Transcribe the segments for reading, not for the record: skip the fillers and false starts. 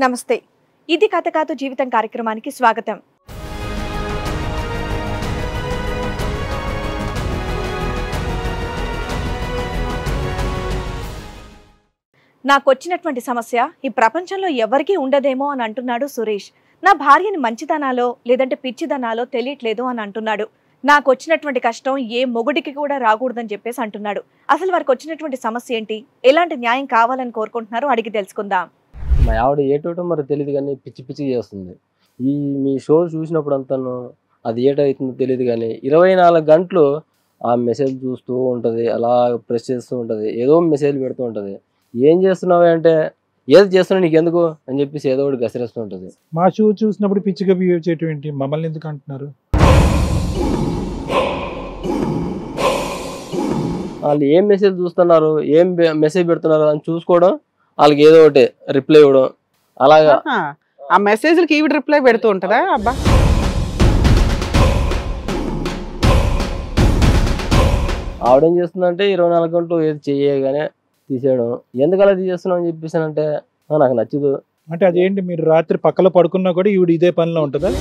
నమస్తే. ఇది కథ కాదు జీవితం కార్యక్రమానికి స్వాగతం. నాకు వచ్చినటువంటి సమస్య ఈ ప్రపంచంలో ఎవరికీ ఉండదేమో అని అంటున్నాడు సురేష్. నా భార్యని మంచిదనాలో లేదంటే పిచ్చిదనాలో తెలియట్లేదు అని అంటున్నాడు. నాకు వచ్చినటువంటి కష్టం ఏ మొగుడికి కూడా రాకూడదని చెప్పేసి అంటున్నాడు. అసలు వారికి వచ్చినటువంటి సమస్య ఏంటి, ఎలాంటి న్యాయం కావాలని కోరుకుంటున్నారో అడిగి తెలుసుకుందాం. మా ఆవిడ ఏటోటో మరి తెలియదు కానీ పిచ్చి పిచ్చి చేస్తుంది. మీ షో చూసినప్పుడు అంతాను అది ఏటవుతుందో తెలియదు కానీ 24 గంటలు ఆ మెసేజ్ చూస్తూ ఉంటుంది, అలా ప్రెస్ చేస్తూ ఉంటుంది, ఏదో మెసేజ్ పెడుతూ ఉంటుంది. ఏం చేస్తున్నావు అంటే ఏది చేస్తున్నావు నీకు ఎందుకు అని చెప్పేసి ఏదో ఒకటి గసిరేస్తూ ఉంటుంది. మా షో చూసినప్పుడు పిచ్చిగా బిహేవ్ చేయటం ఏంటి, మమ్మల్ని ఎందుకు అంటున్నారు? వాళ్ళు ఏం మెసేజ్ చూస్తున్నారు, ఏం మెసేజ్ పెడుతున్నారు అని చూసుకోవడం, వాళ్ళకి ఏదో ఒకటి రిప్లై ఇవ్వడం, అలాగా ఆ మెసేజ్లకి ఈవిడ రిప్లై పెడుతూ ఉంటుందా? అబ్బా, ఆవిడేం చేస్తుందంటే 24 గంటలు ఏది చేయగానే తీసేయడం. ఎందుకు అలా తీసేస్తున్నావు అని చెప్పేసానంటే నాకు నచ్చదు. అంటే అదేంటి, మీరు రాత్రి పక్కలో పడుకున్నా కూడా ఈవిడ ఇదే పనిలో ఉంటుందా?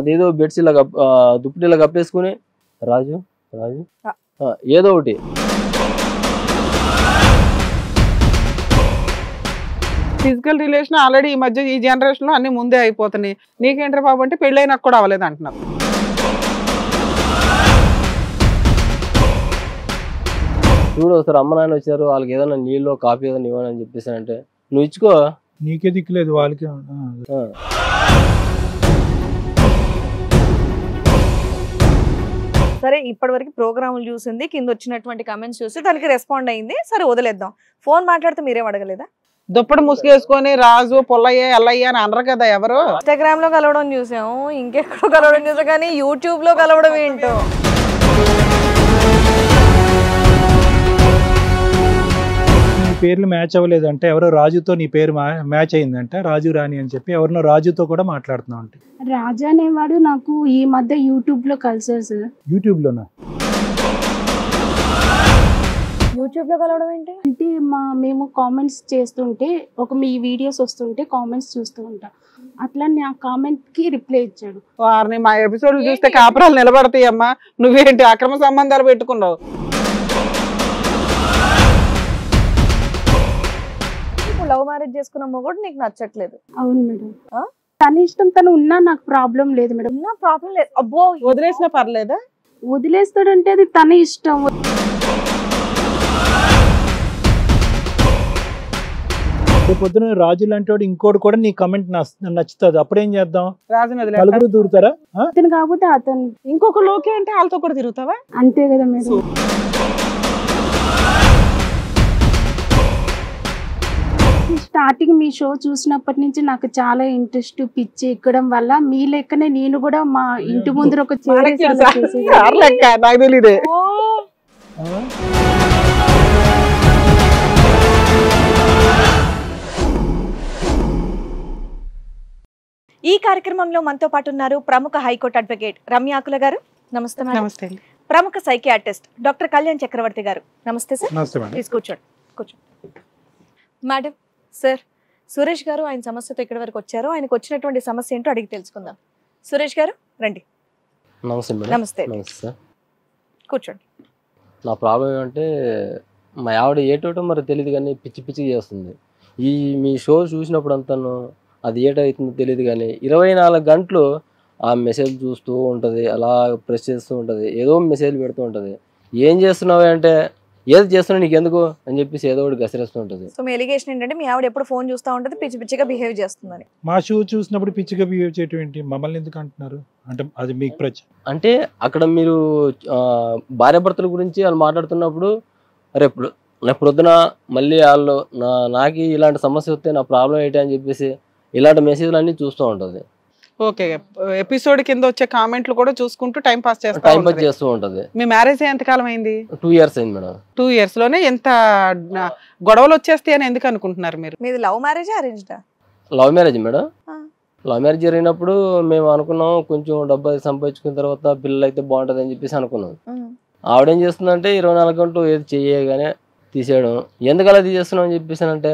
అదేదో బెడ్స్ ఇలా దుప్పటి ఇలా కప్పేసుకుని రాజు రాజు ఏదో ఒకటి. ఫిజికల్ రిలేషన్ ఆల్రెడీ ఈ మధ్య ఈ జనరేషన్ లో అన్ని ముందే అయిపోతున్నాయి. నీకేంట్రా బాబు అంటే పెళ్ళైనా కూడా అవ్వలేదు అంటున్నారు. చూడు ఒకసారి అమ్మ నాన్న వచ్చారు, వాళ్ళకి ఏదైనా నీళ్ళు కాఫీ ఏదైనా ఇవ్వని చెప్పేసి అంటే నువ్వు ఇచ్చుకో, నీకే దిక్కులేదు వాళ్ళకి. సరే, ఇప్పటి వరకు ప్రోగ్రాములు చూసింది, కింద వచ్చినటువంటి కమెంట్స్ చూసి దానికి రెస్పాండ్ అయింది. సరే వదిలేద్దాం. ఫోన్ మాట్లాడితే మీరేం అడగలేదా? దుప్పటి ముసుగేసుకొని రాజు పొల్లయ్య ఎల్లయ్య అని అనరు కదా ఎవరు. ఇన్స్టాగ్రామ్ లో కలవడం చూసాము, ఇంకెక్కడో కలవడం చూసాం, కానీ యూట్యూబ్ లో కలవడం ఏంటో. నీ పేర్లు మ్యాచ్ అవ్వలేదు అంటే ఎవరో రాజుతో నీ పేరు మ్యాచ్ అయిందంట, రాజు రాణి అని చెప్పి ఎవరినో రాజుతో కూడా మాట్లాడుతున్నావు అంటే. రాజా అనేవాడు నాకు ఈ మధ్య యూట్యూబ్ లో కలిసారు సార్. యూట్యూబ్ లోనా? యూట్యూబ్ లో కలవడం ఏంటి అంటే మేము కామెంట్స్ చేస్తుంటే మీ వీడియోస్ వస్తుంటే కామెంట్స్ చూస్తూ ఉంటా, అట్లా నా కామెంట్ కి రిప్లై ఇచ్చాడు. వారిని మా ఎపిసోడ్లు చూస్తే కాపురాలు నిలబడతాయి అమ్మా, నువ్వేంటి అక్రమ సంబంధాలు పెట్టుకున్నావు? లవ్ మ్యారేజ్ చేసుకున్న మొగుడు నీకు నచ్చట్లేదు? అవును మేడం, తన ఇష్టం, తను ఉన్నా నాకు ప్రాబ్లం లేదు మేడం. నా ప్రాబ్లం లేదు. అబ్బో, వదిలేసినా పర్లేదా? వదిలేస్తాడంటే అది తన ఇష్టం. పొద్దున రాజు లాంటి వాడు ఇంకోటి కూడా నీ కమెంట్ నచ్చుతుంది, అప్పుడేం చేద్దాం? రాజుని నలుగురు దూరుతారా? అతను కాకపోతే అతను ఇంకొక లోకే అంటే వాళ్ళతో కూడా తిరుగుతావా? అంతే కదా మేడం. స్టార్టింగ్ మీ షో చూసినప్పటి నుంచి నాకు చాలా ఇంట్రెస్ట్, పిచ్చి ఎక్కడం వల్ల మీ లెక్కనే నేను కూడా మా ఇంటి ముందర ఒక నాకు తెలీదే. ఈ కార్యక్రమంలో మనతో పాటు ఉన్నారు ప్రముఖ హైకోర్టు అడ్వకేట్ రమ్య ఆకుల గారు. నమస్తే మేడం. నమస్తే. ప్రముఖ సైకియాట్రిస్ట్ డాక్టర్ కళ్యాణ్ చక్రవర్తి గారు. నమస్తే సార్. నమస్తే మేడం. ప్లీజ్ కూర్చోండి. మేడం, సార్ సురేష్ గారు ఆయన సమస్యతో ఇక్కడి వరకు వచ్చారు. ఆయనకు వచ్చినటువంటి సమస్య ఏంటో అడిగి తెలుసుకుందాం. సురేష్ గారు రండి. నమస్తే మేడం. నమస్తే. నమస్తే సార్. కూర్చోండి. నా ప్రాబ్లం ఏమంటే మా ఆవిడ ఏటోటో మరి తెలియదు కానీ పిచ్చి పిచ్చి చేస్తుంది. మీ షో చూసినప్పుడు అంతాను అది ఏటవుతుందో తెలియదు కానీ 24 గంటలు ఆ మెసేజ్ చూస్తూ ఉంటుంది, అలా ప్రెస్ చేస్తూ ఉంటుంది, ఏదో మెసేజ్ పెడుతూ ఉంటుంది. ఏం చేస్తున్నావు అంటే ఏది చేస్తున్నావు నీకు ఎందుకు అని చెప్పేసి ఏదో ఒకటి గసిరేస్తూ ఉంటుంది. సో మీ ఎలిగేషన్ ఏంటంటే మీ ఆవిడ ఎప్పుడు ఫోన్ చూస్తూ ఉంటుంది, పిచ్చి పిచ్చిగా బిహేవ్ చేస్తుందని. మా షో చూసినప్పుడు పిచ్చిగా బిహేవ్ చేయటం ఏంటి, మమ్మల్ని ఎందుకు అంటున్నారు అంటే అది మీకు ప్రశ్న. అంటే అక్కడ మీరు భార్యాభర్తల గురించి వాళ్ళు మాట్లాడుతున్నప్పుడు రేపు పొద్దున మళ్ళీ వాళ్ళు నాకు ఇలాంటి సమస్య వస్తే నా ప్రాబ్లం ఏంటి అని చెప్పేసి ఇలాంటి మెసేజ్లు అన్ని చూస్తూ ఉంటుంది. ఓకే, ఎపిసోడ్ కింద వచ్చే కామెంట్లు కూడా చూసుకుంటూ టైం పాస్ చేస్తూ ఉంటది. మీ మ్యారేజ్ ఎంత కాలం అయింది? 2 years అయింది మేడం. 2 years లోనే ఎంత గొడవలు వచ్చేస్తాయి అని ఎందుకు అనుకుంటున్నారు మీరు? మీది లవ్ మ్యారేజ్ అరేంజ్డా? Love marriage madam. Love marriage జరిగినప్పుడు మేము అనుకున్నాం కొంచెం డబ్బు సంపాదించుకున్న తర్వాత పిల్లలు అయితే బాగుంటది అని చెప్పేసి అనుకున్నాం. ఆవిడేం చేస్తుందంటే 24 గంటలు ఏది చెయ్యగానే తీసేయడం. ఎందుకు అలా తీసేస్తున్నావు అని చెప్పేసానంటే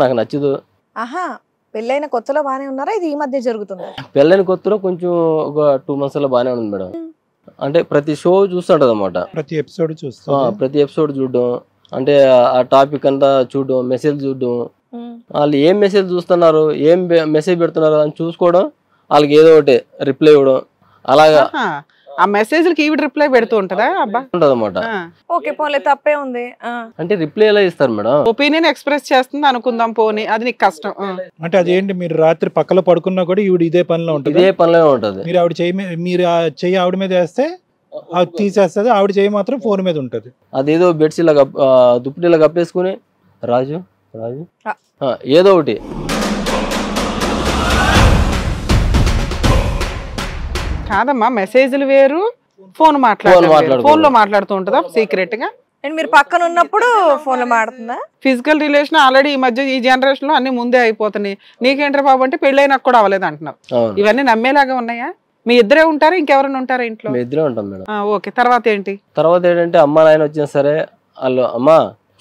నాకు నచ్చదు. ఆహా, పెళ్ళైన కొత్తలో బానే ఉన్నారా, ఇది ఈ మధ్య జరుగుతుంది? పెళ్ళైన కొత్తలో కొంచెం ఒక 2 months లో బాగానే ఉంది మేడం. అంటే ప్రతి షో చూస్తుంటది అనమాట, ప్రతి ఎపిసోడ్ చూస్తా, ప్రతి ఎపిసోడ్ చూడడం, అంటే ఆ టాపిక్ అంతా చూడడం, మెసేజ్ చూడడం, వాళ్ళు ఏం మెసేజ్ చూస్తున్నారు, ఏం మెసేజ్ పెడుతున్నారు అని చూసుకోవడం, వాళ్ళకి ఏదో ఒకటి రిప్లై ఇవ్వడం, అలాగా ఆ మెసేజ్లకి ఈవిడ రిప్లై పెడుతూ ఉంటదా? అబ్బా ఉంటది అనమాట. ఓకే, పోలే, తప్పే ఉంది. అంటే రిప్లై ఎలా ఇస్తారు మేడం? ఒపీనియన్ ఎక్స్ప్రెస్ చేస్తుంది అనుకుందాం, పోనీ అది నీకు కష్టం. అంటే అదేంటి, మీరు రాత్రి పక్కలో పడుకున్నా కూడా ఈవిడ ఇదే పనిలో ఉంటుంది? ఇదే పనిలో ఉంటది. మీరు ఆవిడ మీరు ఆ చెయ్యి ఆవిడ మీద వేస్తే అది తీసేస్తుంది, ఆవిడ చెయ్యి మాత్రం ఫోన్ మీద ఉంటది. అదేదో బెడ్స్ ఇలా దుప్పటి ఇలా కప్పేసుకుని రాజు రాజు ఏదో ఒకటి. కాదమ్మా, మెసేజ్లు వేరు, ఫోన్ మాట్లాడుతూ ఫోన్ లో మాట్లాడుతూ ఉంటుందా సీక్రెట్ గా? అండ్ మీరు పక్కన ఉన్నప్పుడు ఫోన్ లో మాడుతుందా? ఫిజికల్ రిలేషన్ ఆల్రెడీ ఈ మధ్య ఈ జనరేషన్ లో అన్ని ముందే అయిపోతున్నాయి. నీకేంట్రా బాబు అంటే పెళ్ళైనాక కూడా అవ్వలేదు అంటున్నావు. ఇవన్నీ నమ్మేలాగా ఉన్నాయా? మీ ఇద్దరే ఉంటారా, ఇంకెవరైనా ఉంటారా ఇంట్లో? మీ ఇద్దరే ఉంటాం మేడం. ఓకే, తర్వాత ఏంటి? తర్వాత ఏంటంటే అమ్మ నాయన వచ్చినా సరే వాళ్ళు అమ్మ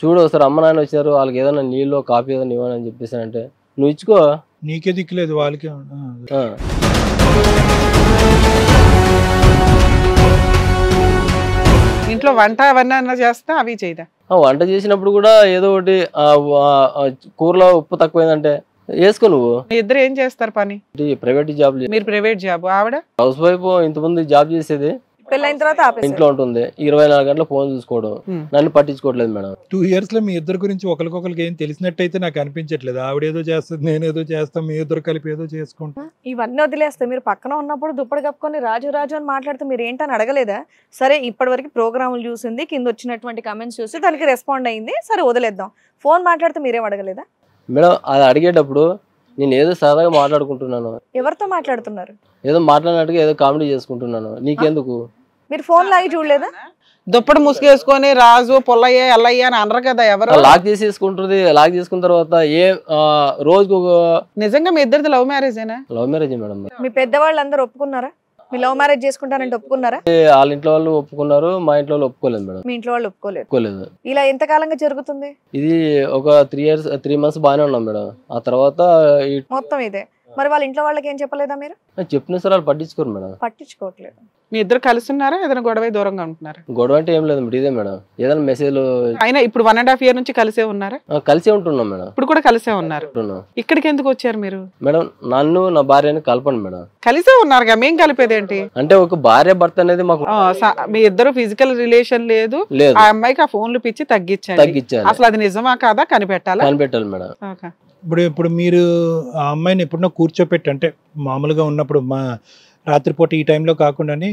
చూడు ఒకసారి అమ్మ నాయన వచ్చారు, వాళ్ళకి ఏదైనా నీళ్ళు కాఫీ ఏదైనా ఇవ్వని చెప్పేసి అంటే నువ్వు ఇచ్చుకో, నీకే దిక్కులేదు వాళ్ళకి. ఇంట్లో వంట అవన్నీ చేస్తా అవి చేయదా? వంట చేసినప్పుడు కూడా ఏదో ఒకటి కూరలో ఉప్పు తక్కువైందంటే వేసుకో నువ్వు. మీ ఇద్దరు ఏం చేస్తారు పని? Private job. మీరు ప్రైవేట్ జాబ్, ఆవిడ హౌస్ వైఫ్. ఇంతమంది జాబ్ చేసేది, పెళ్ళైన తర్వాత ఇంట్లో ఉంటుంది, 24 గంటలు ఫోన్ చూసుకోవడం, నన్ను పట్టించుకోవట్లేదు మేడం. 2 years లో మీ ఇద్దరు గురించి ఒకరికొకరికి ఏం తెలిసినట్టయితే నాకు అనిపించట్లేదు. ఆవిడేదో చేస్తుంది, నేనేదో చేస్తాం, మీ ఇద్దరు కలిపి ఏదో చేసుకుంటాం. ఇవన్నీ వదిలేస్తే మీరు పక్కన ఉన్నప్పుడు దుప్పటి కప్పుకొని రాజు రాజు అని మాట్లాడితే మీరు ఏంటని అడగలేదా? సరే, ఇప్పటి వరకు ప్రోగ్రాములు చూసింది, కింద వచ్చినటువంటి కమెంట్స్ చూసి దానికి రెస్పాండ్ అయింది, సరే వదిలేద్దాం. ఫోన్ మాట్లాడితే మీరేం అడగలేదా? మేడం అది అడిగేటప్పుడు నేను ఏదో సరదాగా మాట్లాడుకుంటున్నాను. ఎవరితో మాట్లాడుతున్నారు? ఏదో మాట్లాడినట్టుగా ఏదో కామెడీ చేసుకుంటున్నాను, నీకెందుకు? మీరు ఫోన్ లాగి చూడలేదా? దుప్పటి ముసుగేసుకొని రాజు పొల్లయ్య ఎల్లయ్య అని అనరు కదా ఎవరు. లాక్ చేసేసుకుంటుంది. లాక్ చేసుకున్న తర్వాత రోజుకు నిజంగా మీ ఇద్దరిది లవ్ మ్యారేజేనా? Love marriage madam. మీ పెద్దవాళ్ళు అందరూ ఒప్పుకున్నారా? మీ లవ్ మ్యారేజ్ చేసుకుంటారంటే ఒప్పుకున్నారా? వాళ్ళ ఇంట్లో వాళ్ళు ఒప్పుకున్నారు, మా ఇంట్లో వాళ్ళు ఒప్పుకోలేదు మేడం. మీ ఇంట్లో వాళ్ళు ఒప్పుకోలేదు. ఇలా ఎంత కాలంగా జరుగుతుంది ఇది? ఒక 3 months బాగానే ఉన్నాం మేడం. ఆ తర్వాత మొత్తం ఇదే. మరి వాళ్ళ ఇంట్లో వాళ్ళకి ఏం చెప్పలేదా మీరు? చెప్పిన సార్ వాళ్ళు పట్టించుకోరు మేడం. పట్టించుకోవట్లేదు. మీ ఇద్దరు కలిసి ఉన్నారా, ఏదైనా గొడవ దూరంగా ఉంటున్నారా? గొడవ అంటే ఏం లేదు మేడం, ఇదే మేడం. ఏదైనా మెసేజ్లు అయినా ఇప్పుడు 1.5 year నుంచి కలిసే ఉన్నారా? కలిసే ఉంటున్నాం మేడం. ఇప్పుడు కూడా కలిసే ఉన్నారు. ఇక్కడికి ఎందుకు వచ్చారు మీరు? మేడం నన్ను నా భార్యని కలపండి మేడం. కలిసే ఉన్నారుగా, మేం కలిపేది ఏంటి? అంటే ఒక భార్య భర్త అనేది మాకు. మీ ఇద్దరు ఫిజికల్ రిలేషన్ లేదు, ఆ అమ్మాయికి ఆ ఫోన్లు పిచ్చి తగ్గించాలి. అసలు అది నిజమా కాదా కనిపెట్టాలి మేడం. ఇప్పుడు మీరు ఆ అమ్మాయిని ఎప్పుడన్నా కూర్చోపెట్టి, అంటే మామూలుగా ఉన్నప్పుడు మా రాత్రిపూట ఈ టైంలో కాకుండానే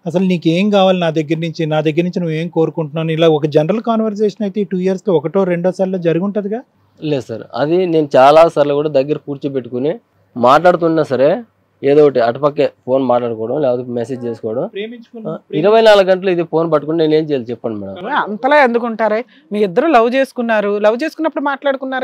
అసలు నీకు ఏం కావాలి నా దగ్గర నుంచి నువ్వు ఏం కోరుకుంటున్నాను, ఇలా ఒక జనరల్ కాన్వర్సేషన్ అయితే ఈ 2 years లో 1 or 2 సార్లు జరిగి ఉంటుందిగా? లేదు సార్, అది నేను చాలా సార్లు కూడా దగ్గర కూర్చోబెట్టుకుని మాట్లాడుతున్నా సరే ఏదో ఒకటి అటుపక్కే ఫోన్ మాట్లాడుకోవడం, లేకపోతే మెసేజ్ చేసుకోవడం. 24 గంటలు ఇది ఫోన్ పట్టుకుని నేను ఏం చేయాలి చెప్పండి మేడం. అంతలా ఎందుకుంటారే? మీ ఇద్దరు లవ్ చేసుకున్నప్పుడు మాట్లాడుకునే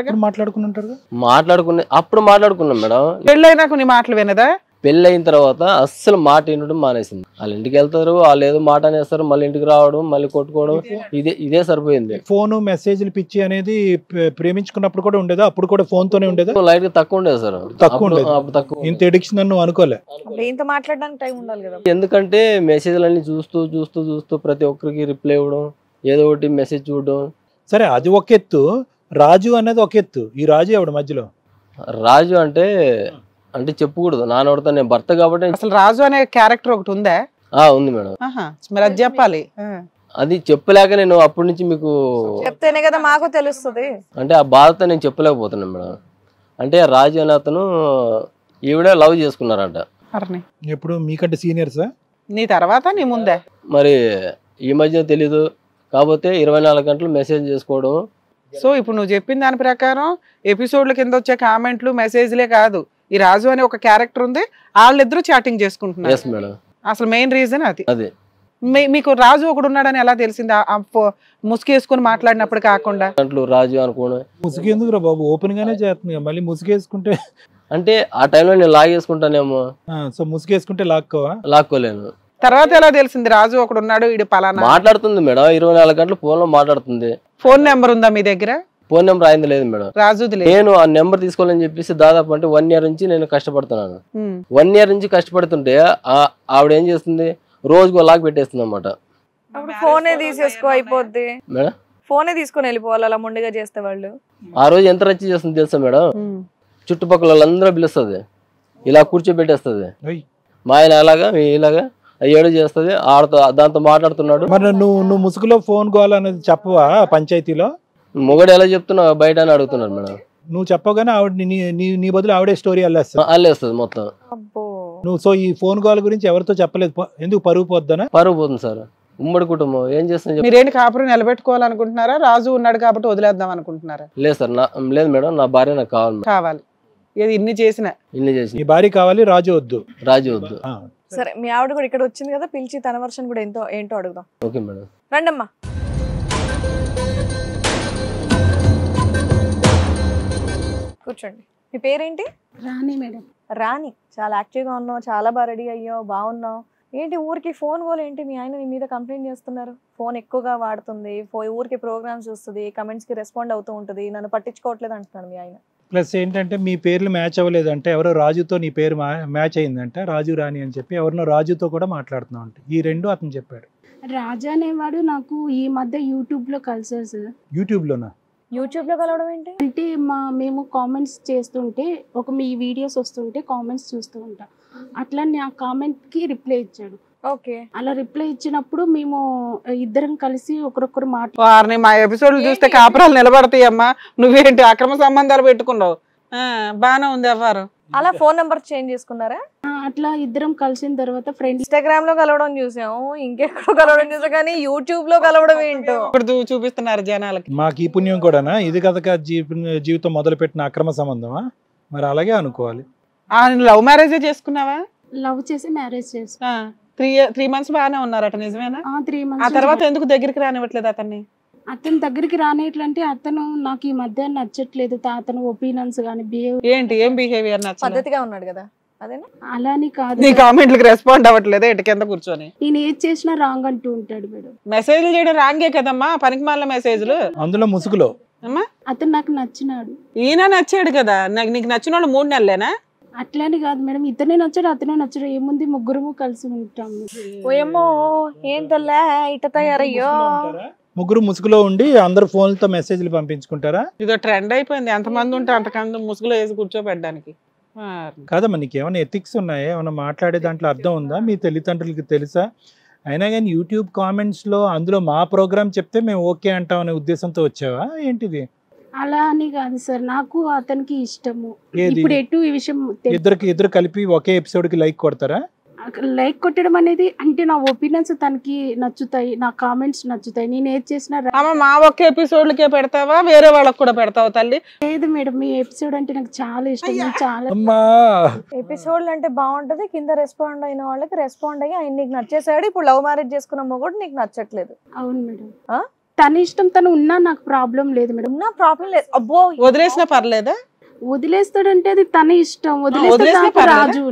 అప్పుడు మాట్లాడుకున్నాం మేడం. పెళ్ళైనాక నీ మాటలు వినదా? పెళ్ళైన తర్వాత అస్సలు మాట వినడం మానేసింది. వాళ్ళ ఇంటికి వెళ్తారు, వాళ్ళు ఏదో మాట అనేస్తారు, మళ్ళీ ఇంటికి రావడం, మళ్ళీ కొట్టుకోవడం, ఇదే సరిపోయింది. ఫోన్ మెసేజ్లు పిచ్చి అనేది ప్రేమించుకున్నప్పుడు కూడా ఉండేదా? అప్పుడు కూడా ఫోన్ తోనే ఉండేదా? లైట్ గా తక్కువ ఉండేది సార్. తక్కువ. ఇంత ఎడిక్షన్ అని అనుకోలే. ఇంత మాట్లాడడానికి టైం ఉండాలి కదా. ఎందుకంటే మెసేజ్లన్నీ చూస్తూ ప్రతి ఒక్కరికి రిప్లై ఇవ్వడం, ఏదో ఒకటి మెసేజ్ చూడడం. సరే, అది ఒక ఎత్తు. రాజు అనేది ఒక ఎత్తు. ఈ రాజు ఎవడు మధ్యలో? రాజు అంటే చెప్పకూడదు, నానోడతా, నేను భర్త కాబట్టి. అసలు రాజు అనే క్యారెక్టర్ ఒకటి ఉందా? ఉంది మేడం. మరి అది చెప్పాలి. అది చెప్పలేక నేను అప్పటి నుంచి మీకు చెప్తేనే కదా మాకు తెలుస్తుంది. అంటే ఆ బాధతో నేను చెప్పలేకపోతున్నాను మేడం. అంటే రాజు అనే అతను ఈవిడ లవ్ చేసుకున్నారంట. ఎప్పుడు మీకంటే సీనియర్సా? నీ తర్వాత నీ ముందే? మరి ఈ మధ్య తెలీదు, కాకపోతే 24 గంటలు మెసేజ్ చేసుకోవడం. సో ఇప్పుడు నువ్వు చెప్పిన దాని ప్రకారం ఎపిసోడ్ల కింద వచ్చే కామెంట్లు మెసేజ్లే కాదు, ఈ రాజు అనే ఒక క్యారెక్టర్ ఉంది, వాళ్ళిద్దరూ చాటింగ్ చేసుకుంటున్నారు. అసలు మెయిన్ రీజన్ అది. మీకు రాజు ఒకడు ఉన్నాడని ఎలా తెలిసింది? ముసుగేసుకుని మాట్లాడినప్పుడు కాకుండా రాజు అనుకోను. ముసుగేందుకు రా బాబు, ఓపెన్ గానే చేస్తుంది, మళ్ళీ ముసుగేసుకుంటే అంటే ఆ టైంలో నేను లాగేసుకుంటానేమో. సో ముసుగేసుకుంటే లాక్కోలేను. తర్వాత ఎలా తెలిసింది రాజు ఒకడు ఉన్నాడు వీడు పలానా? మాట్లాడుతుంది మేడం, 24 గంటలు ఫోన్ లో మాట్లాడుతుంది. ఫోన్ నెంబర్ ఉందా మీ దగ్గర? ఫోన్ నెంబర్ అయింది లేదు మేడం. రాజుది లేదు. నేను ఆ నెంబర్ తీసుకోవాలని చెప్పేసి దాదాపు అంటే 1 year నుంచి నేను కష్టపడుతున్నాను. 1 year నుంచి కష్టపడుతుంటే ఆవిడ ఏం చేస్తుంది, రోజుకు లాక్ పెట్టేస్తుంది అన్నమాట. ఫోనే తీసేసుకో అయిపోద్ది మేడం, ఫోనే తీసుకొని వెళ్ళిపోవాలి అలా మొండిగా చేస్తే వాళ్ళు. ఆ రోజు ఎంత రచ్చి చేస్తుంది తెలుసా మేడం, చుట్టుపక్కల వాళ్ళందరూ పిలుస్తుంది, ఇలా కూర్చోబెట్టేస్తుంది. మా ఆయన అలాగా ఇలాగా ఏడు చేస్తుంది, ఆడతో దాంతో మాట్లాడుతున్నాడు. మరి నువ్వు ముసుగులో ఫోన్ కాల్ అనేది చెప్పవా పంచాయతీలో? మొగడు ఎలా చెప్తున్నావు బయట అని అడుగుతున్నారు మేడం. నువ్వు చెప్పగానే ఆవిడ నీ బదులు ఆవిడే స్టోరీ అల్లేస్తుంది మొత్తం. నువ్వు సో ఈ ఫోన్ కాల్ గురించి ఎవరితో చెప్పలేదు, ఎందుకు పరుగు పోద్దనా? పరుగు పోతుంది సార్, ఉమ్మడి కుటుంబం ఏం చేస్తుంది. మీరేంటి కాపురం నిలబెట్టుకోవాలనుకుంటున్నారా, రాజు ఉన్నాడు కాబట్టి వదిలేద్దాం అనుకుంటున్నారా? లేదు సార్, లేదు మేడం, నా భార్య నాకు కావాలి. ఏది ఇన్ని చేసిన నీ భార్య కావాలి, రాజు వద్దు. రాజు వద్దు. సరే, మీ ఆవిడ కూడా ఇక్కడ వచ్చింది కదా, పిలిచి తన వర్షన్ కూడా ఏంటో అడుగుదాం. ఓకే మేడం, రండమ్మా. కూర్చోండి. మీ పేరేంటి? రాణి మేడం. రాణి, చాలా యాక్టివ్గా ఉన్నావు, చాలా బాగా రెడీ అయ్యావు, బాగున్నావు. ఏంటి ఊరికి ఫోన్ కాల్ ఏంటి? మీ ఆయన నీ మీద కంప్లైంట్ చేస్తున్నారు, ఫోన్ ఎక్కువగా వాడుతుంది, ఊరికి ప్రోగ్రామ్స్ చూస్తుంది, కమెంట్స్కి రెస్పాండ్ అవుతూ ఉంటుంది, నన్ను పట్టించుకోవట్లేదు అంటున్నాడు మీ ఆయన. ప్లస్ ఏంటంటే మీ పేర్లు మ్యాచ్ అవ్వలేదు అంటే, ఎవరో రాజుతో నీ పేరు మ్యాచ్ అయిందంట, రాజు రాణి అని చెప్పి ఎవరినో రాజుతో కూడా మాట్లాడుతున్నావు అంటే, ఈ రెండు అతను చెప్పాడు. రాజా అనేవాడు నాకు ఈ మధ్య యూట్యూబ్లో కలిసారు సార్. యూట్యూబ్లోనా? యూట్యూబ్లో కలవడం ఏంటి అంటే మేము కామెంట్స్ చేస్తుంటే మీ వీడియోస్ వస్తుంటే కామెంట్స్ చూస్తూ ఉంటాం, అట్లా నా కామెంట్కి రిప్లై ఇచ్చాడు. ఓకే, అలా రిప్లై ఇచ్చినప్పుడు మేము ఇద్దరం కలిసి ఒకరొకరు వారిని మా ఎపిసోడ్లు చూస్తే కాపురాలు నిలబడతాయమ్మా. నువ్వేంటి అక్రమ సంబంధాలు పెట్టుకున్నావు? బానే ఉంది ఎవరు అలా ఫోన్ నెంబర్ చేంజ్ చేసుకున్నారా? అట్లా ఇద్దరం కలిసిన తర్వాత ఫ్రెండ్ ఇన్స్టాగ్రామ్ లో కలవడం చూసాము, ఇంకెక్కడో కలవడం చూసాం, కానీ యూట్యూబ్ లో కలవడం ఏంటో ఇప్పుడు చూపిస్తున్నారు జనాలకి. మాకు ఈ పుణ్యం కూడానా? ఇది కథక జీవితం మొదలు పెట్టిన అక్రమ సంబంధమా? మరి అలాగే అనుకోవాలి. లవ్ మ్యారేజే చేసుకున్నావా? లవ్ చేసి మ్యారేజ్ చేసుకున్నా. 3 months బాగానే ఉన్నారట, నిజమేనా? 3 months. ఆ తర్వాత ఎందుకు దగ్గరికి రానివ్వట్లేదు అతన్ని? అతని దగ్గరికి రానేట్లంటే అతను నాకు ఈ మధ్య నచ్చట్లేదు, అతను ఒపీనియన్స్ గానీ ఏం బిహేవియర్ పద్ధతిగా ఉన్నాడు కదా, అదేనా? అలాని కాదు, నీ కామెంట్లకు రెస్పాండ్ అవ్వట్లేదు, ఎటు కింద కూర్చొని నేను ఏది చేసినా రాంగ్ అంటూ ఉంటాడు మేడం. మెసేజ్లు చేయడం రాంగే కదమ్మా, పనికి మాల మెసేజ్లు. అందులో ముసుగులో అమ్మా అతను నాకు నచ్చినాడు. ఈయన నచ్చాడు కదా, నీకు నచ్చిన వాళ్ళు 3 నెలలేనా? అట్లాని కాదు మేడం, ఇతనే నచ్చాడు అతనే నచ్చాడు, ఏముంది ముగ్గురము కలిసి ఉంటాము. ఓయమ్మో ఏం తల్లా ఇట తయారయ్యో. ముగ్గురు ముసుగులో ఉండి అందరు ఫోన్లతో మెసేజ్లు పంపించుకుంటారా? ఇదో ట్రెండ్ అయిపోయింది, ఎంతమంది ఉంటే అంతకంత ముసుగులో వేసి కూర్చోబెట్టడానికి. కాదమ్మా, నీకు ఏమైనా ఎథిక్స్ ఉన్నాయా? ఏమైనా మాట్లాడే దాంట్లో అర్థం ఉందా? మీ తల్లిదండ్రులకి తెలుసా? అయినా కానీ యూట్యూబ్ కామెంట్స్లో అందులో మా ప్రోగ్రామ్ చెప్తే మేము ఓకే అంటాం అనే ఉద్దేశంతో వచ్చావా ఏంటిది? అలా అని కాదు సార్, నాకు అతనికి ఇష్టము. ఇప్పుడు ఎటు ఈ విషయం ఇద్దరు కలిపి ఒకే ఎపిసోడ్ కి లైక్ కొడతారా? లైక్ కొట్టడం అనేది అంటే నా ఒపీనియన్స్ తనకి నచ్చుతాయి, నా కామెంట్స్ నచ్చుతాయి, నేను ఏది చేసినా. మా ఒక్క ఎపిసోడ్లకే పెడతావా, వేరే వాళ్ళకి కూడా పెడతావా తల్లి? లేదు మేడం, మీ ఎపిసోడ్ అంటే నాకు చాలా ఇష్టం. చాలా ఎపిసోడ్లు అంటే బాగుంటది, కింద రెస్పాండ్ అయిన వాళ్ళకి రెస్పాండ్ అయ్యి ఆయన నీకు నచ్చేసాడు, ఇప్పుడు లవ్ మ్యారేజ్ చేసుకున్న మొగుడు నీకు నచ్చట్లేదు. అవును మేడం, తన ఇష్టం, తను ఉన్నా నాకు ప్రాబ్లం లేదు మేడం. ఉన్నా ప్రాబ్లం లేదు. అబ్బో వదిలేసినా పర్లేదా? వదిలేస్తాడంటే అది తన ఇష్టం, వదిలేస్తే రాజు.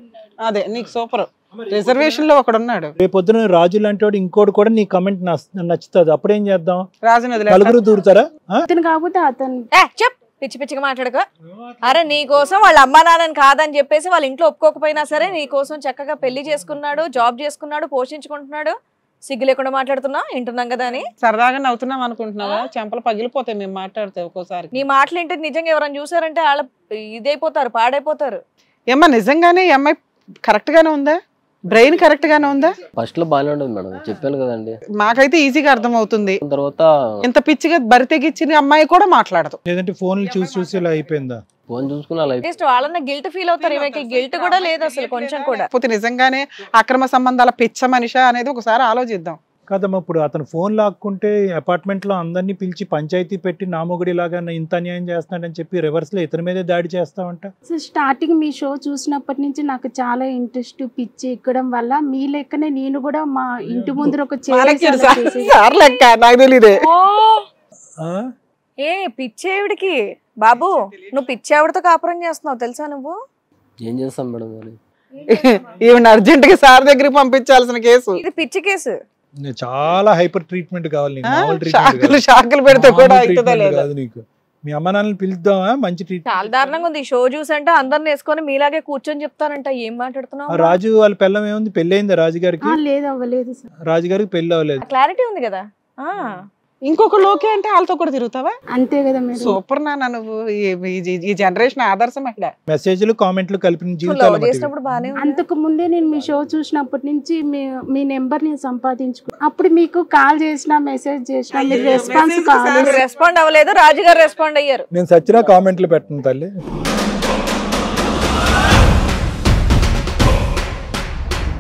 అదే నీకు సూపర్. రిజర్వేషన్ లో ఒకడు ఉన్నాడు, రేపొద్దున రాజు లాంటి వాడు ఇంకోటి కూడా నీ కమెంట్ నచ్చుతుంది, అప్పుడేం చేద్దాం? రాజు నలుగురు దూరుతారా? అతను కాకపోతే అతను చెప్ పిచ్చి పిచ్చిగా మాట్లాడక. అరే నీ కోసం వాళ్ళ అమ్మా నాన్నని కాదని చెప్పేసి వాళ్ళ ఇంట్లో ఒప్పుకోకపోయినా సరే నీ కోసం చక్కగా పెళ్లి చేసుకున్నాడు, జాబ్ చేసుకున్నాడు, పోషించుకుంటున్నాడు, సిగ్గు లేకుండా మాట్లాడుతున్నా, వింటున్నాం కదా అని సరదాగా నవ్వుతున్నాం అనుకుంటున్నావా? చెంపలు పగిలిపోతాయి మేము మాట్లాడితే ఒక్కోసారి. నీ మాటలు ఏంటి నిజంగా ఎవరైనా చూసారంటే వాళ్ళ ఇదైపోతారు, పాడైపోతారు. ఏమ్మా నిజంగానే ఈ అమ్మాయి కరెక్ట్ గానే ఉందా? బ్రెయిన్ కరెక్ట్ గానే ఉందా? ఫస్ట్ లో బాగానే ఉండదు మేడం, చెప్పాను కదండి. మాకైతే ఈజీగా అర్థం అవుతుంది. తర్వాత ఇంత పిచ్చిగా బరితెగిచ్చిన అమ్మాయి కూడా మాట్లాడదు, లేదంటే ఫోన్లు చూసి ఇలా అయిపోయిందా? ఫోన్ చూసుకుని అలా వాళ్ళన్న గిల్ట్ ఫీల్ అవుతారు, ఇవకి గిల్ట్ కూడా లేదు అసలు కొంచెం కూడా. పోతే నిజంగానే అక్రమ సంబంధాల పిచ్చ మనిషి అనేది ఒకసారి ఆలోచిద్దాం. కాదమ్మా, ఇప్పుడు అతను ఫోన్ లాక్కుంటే అపార్ట్మెంట్ లో అందరినీ పిలిచి పంచాయతీ పెట్టి నామొగుడి లాగా ఇంత అన్యాయం చేస్తున్నాడని చెప్పి రివర్స్ లో ఇతని మీదే దాడి చేస్తావంట. స్టార్టింగ్ మీ షో చూసినప్పటి నుంచి నాకు చాలా ఇంట్రెస్ట్, పిచ్చి ఎక్కడం వల్ల మీ లెక్కనే నేను కూడా మా ఇంటి ముందు ఒక ఏ పిచ్చేవిడికి బాబు, నువ్వు పిచ్చేవిడితో కాపురం చేస్తున్నావు తెలుసా? నువ్వు ఏం చేస్తాం మేడం? ఈవెన్ అర్జెంట్ గా సార్ దగ్గరికి పంపించాల్సిన కేసు. ఇది పిచ్చి కేసు. చాలా హైపర్ ట్రీట్మెంట్ కావాలి నీకు. మామూలు ట్రీట్మెంట్ షాకులు షాకులు పెడితే కూడా అవుతుందా లేదా? కాదు నీకు. మీ అమ్మ నాన్నని పిలుద్దామా? మంచి చాలా ట్రీట్మెంట్. దారుణంగా ఉంది. ఈ షో చూసంటే అందరిని వేసుకొని మీలాగే కూర్చొని చెప్తానంట. ఏం మాట్లాడుతున్నావు? రాజు వాళ్ళ పిల్లం ఏముంది? పెళ్లి అయిందా రాజుగారికి? లేదు అవ్వలేదు సార్. రాజుగారికి పెళ్లి అవ్వలేదు. క్లారిటీ ఉంది కదా. ఇంకొక లోకే అంటే వాళ్ళతో కూడా తిరుగుతావా? అంతే కదా మేడం. సూపర్ నాన్న నువ్వు. ఈ జనరేషన్ ఆదర్శం ఇక్కడ. మెసేజ్లు కామెంట్లు కలిపిన జీవితాలు చేసినప్పుడు బానే ఉంది. అంతకు ముందే నేను మీ షో చూసినప్పటి నుంచి మీ నెంబర్ నేను సంపాదించుకున్నాను. అప్పుడు మీకు కాల్ చేసిన మెసేజ్ చేసిన మీరు రెస్పాన్స్ కావాలి. రెస్పాండ్ అవ్వలేదు, రాజుగారు రెస్పాండ్ అయ్యారు. నేను సచ్చినా కామెంట్లు పెట్టను తల్లి.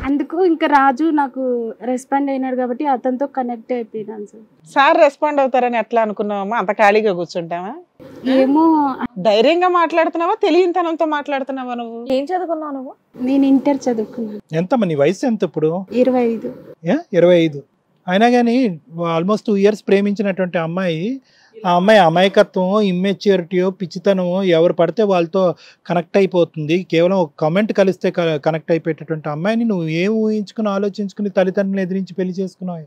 అందుకు ఇంకా రాజు నాకు రెస్పాండ్ అయినాడు కాబట్టి అతనితో కనెక్ట్ అయిపోయినాను సార్. సార్ రెస్పాండ్ అవుతారని ఎట్లా అనుకున్నావమ్మా? అంత ఖాళీగా కూర్చుంటావా? ఏమో ధైర్యంగా మాట్లాడుతున్నావా, తెలియనితనంతో మాట్లాడుతున్నావా? నువ్వు ఏం చదువుకున్నావు నువ్వు? నేను ఇంటర్ చదువుకున్నాను. ఎంతమ్మా నీ వయసు? ఎంత ఇప్పుడు? 25. 25. అయినా కానీ ఆల్మోస్ట్ 2 years ప్రేమించినటువంటి అమ్మాయి, ఆ అమ్మాయి అమాయకత్వం, ఇమ్మెచ్యూరిటీయో, పిచ్చితనమో ఎవరు పడితే వాళ్ళతో కనెక్ట్ అయిపోతుంది. కేవలం ఒక కమెంట్ కలిస్తే కనెక్ట్ అయిపోయేటటువంటి అమ్మాయిని నువ్వు ఏం ఊహించుకుని ఆలోచించుకుని తల్లిదండ్రులను ఎదిరించి పెళ్లి చేసుకున్నావు?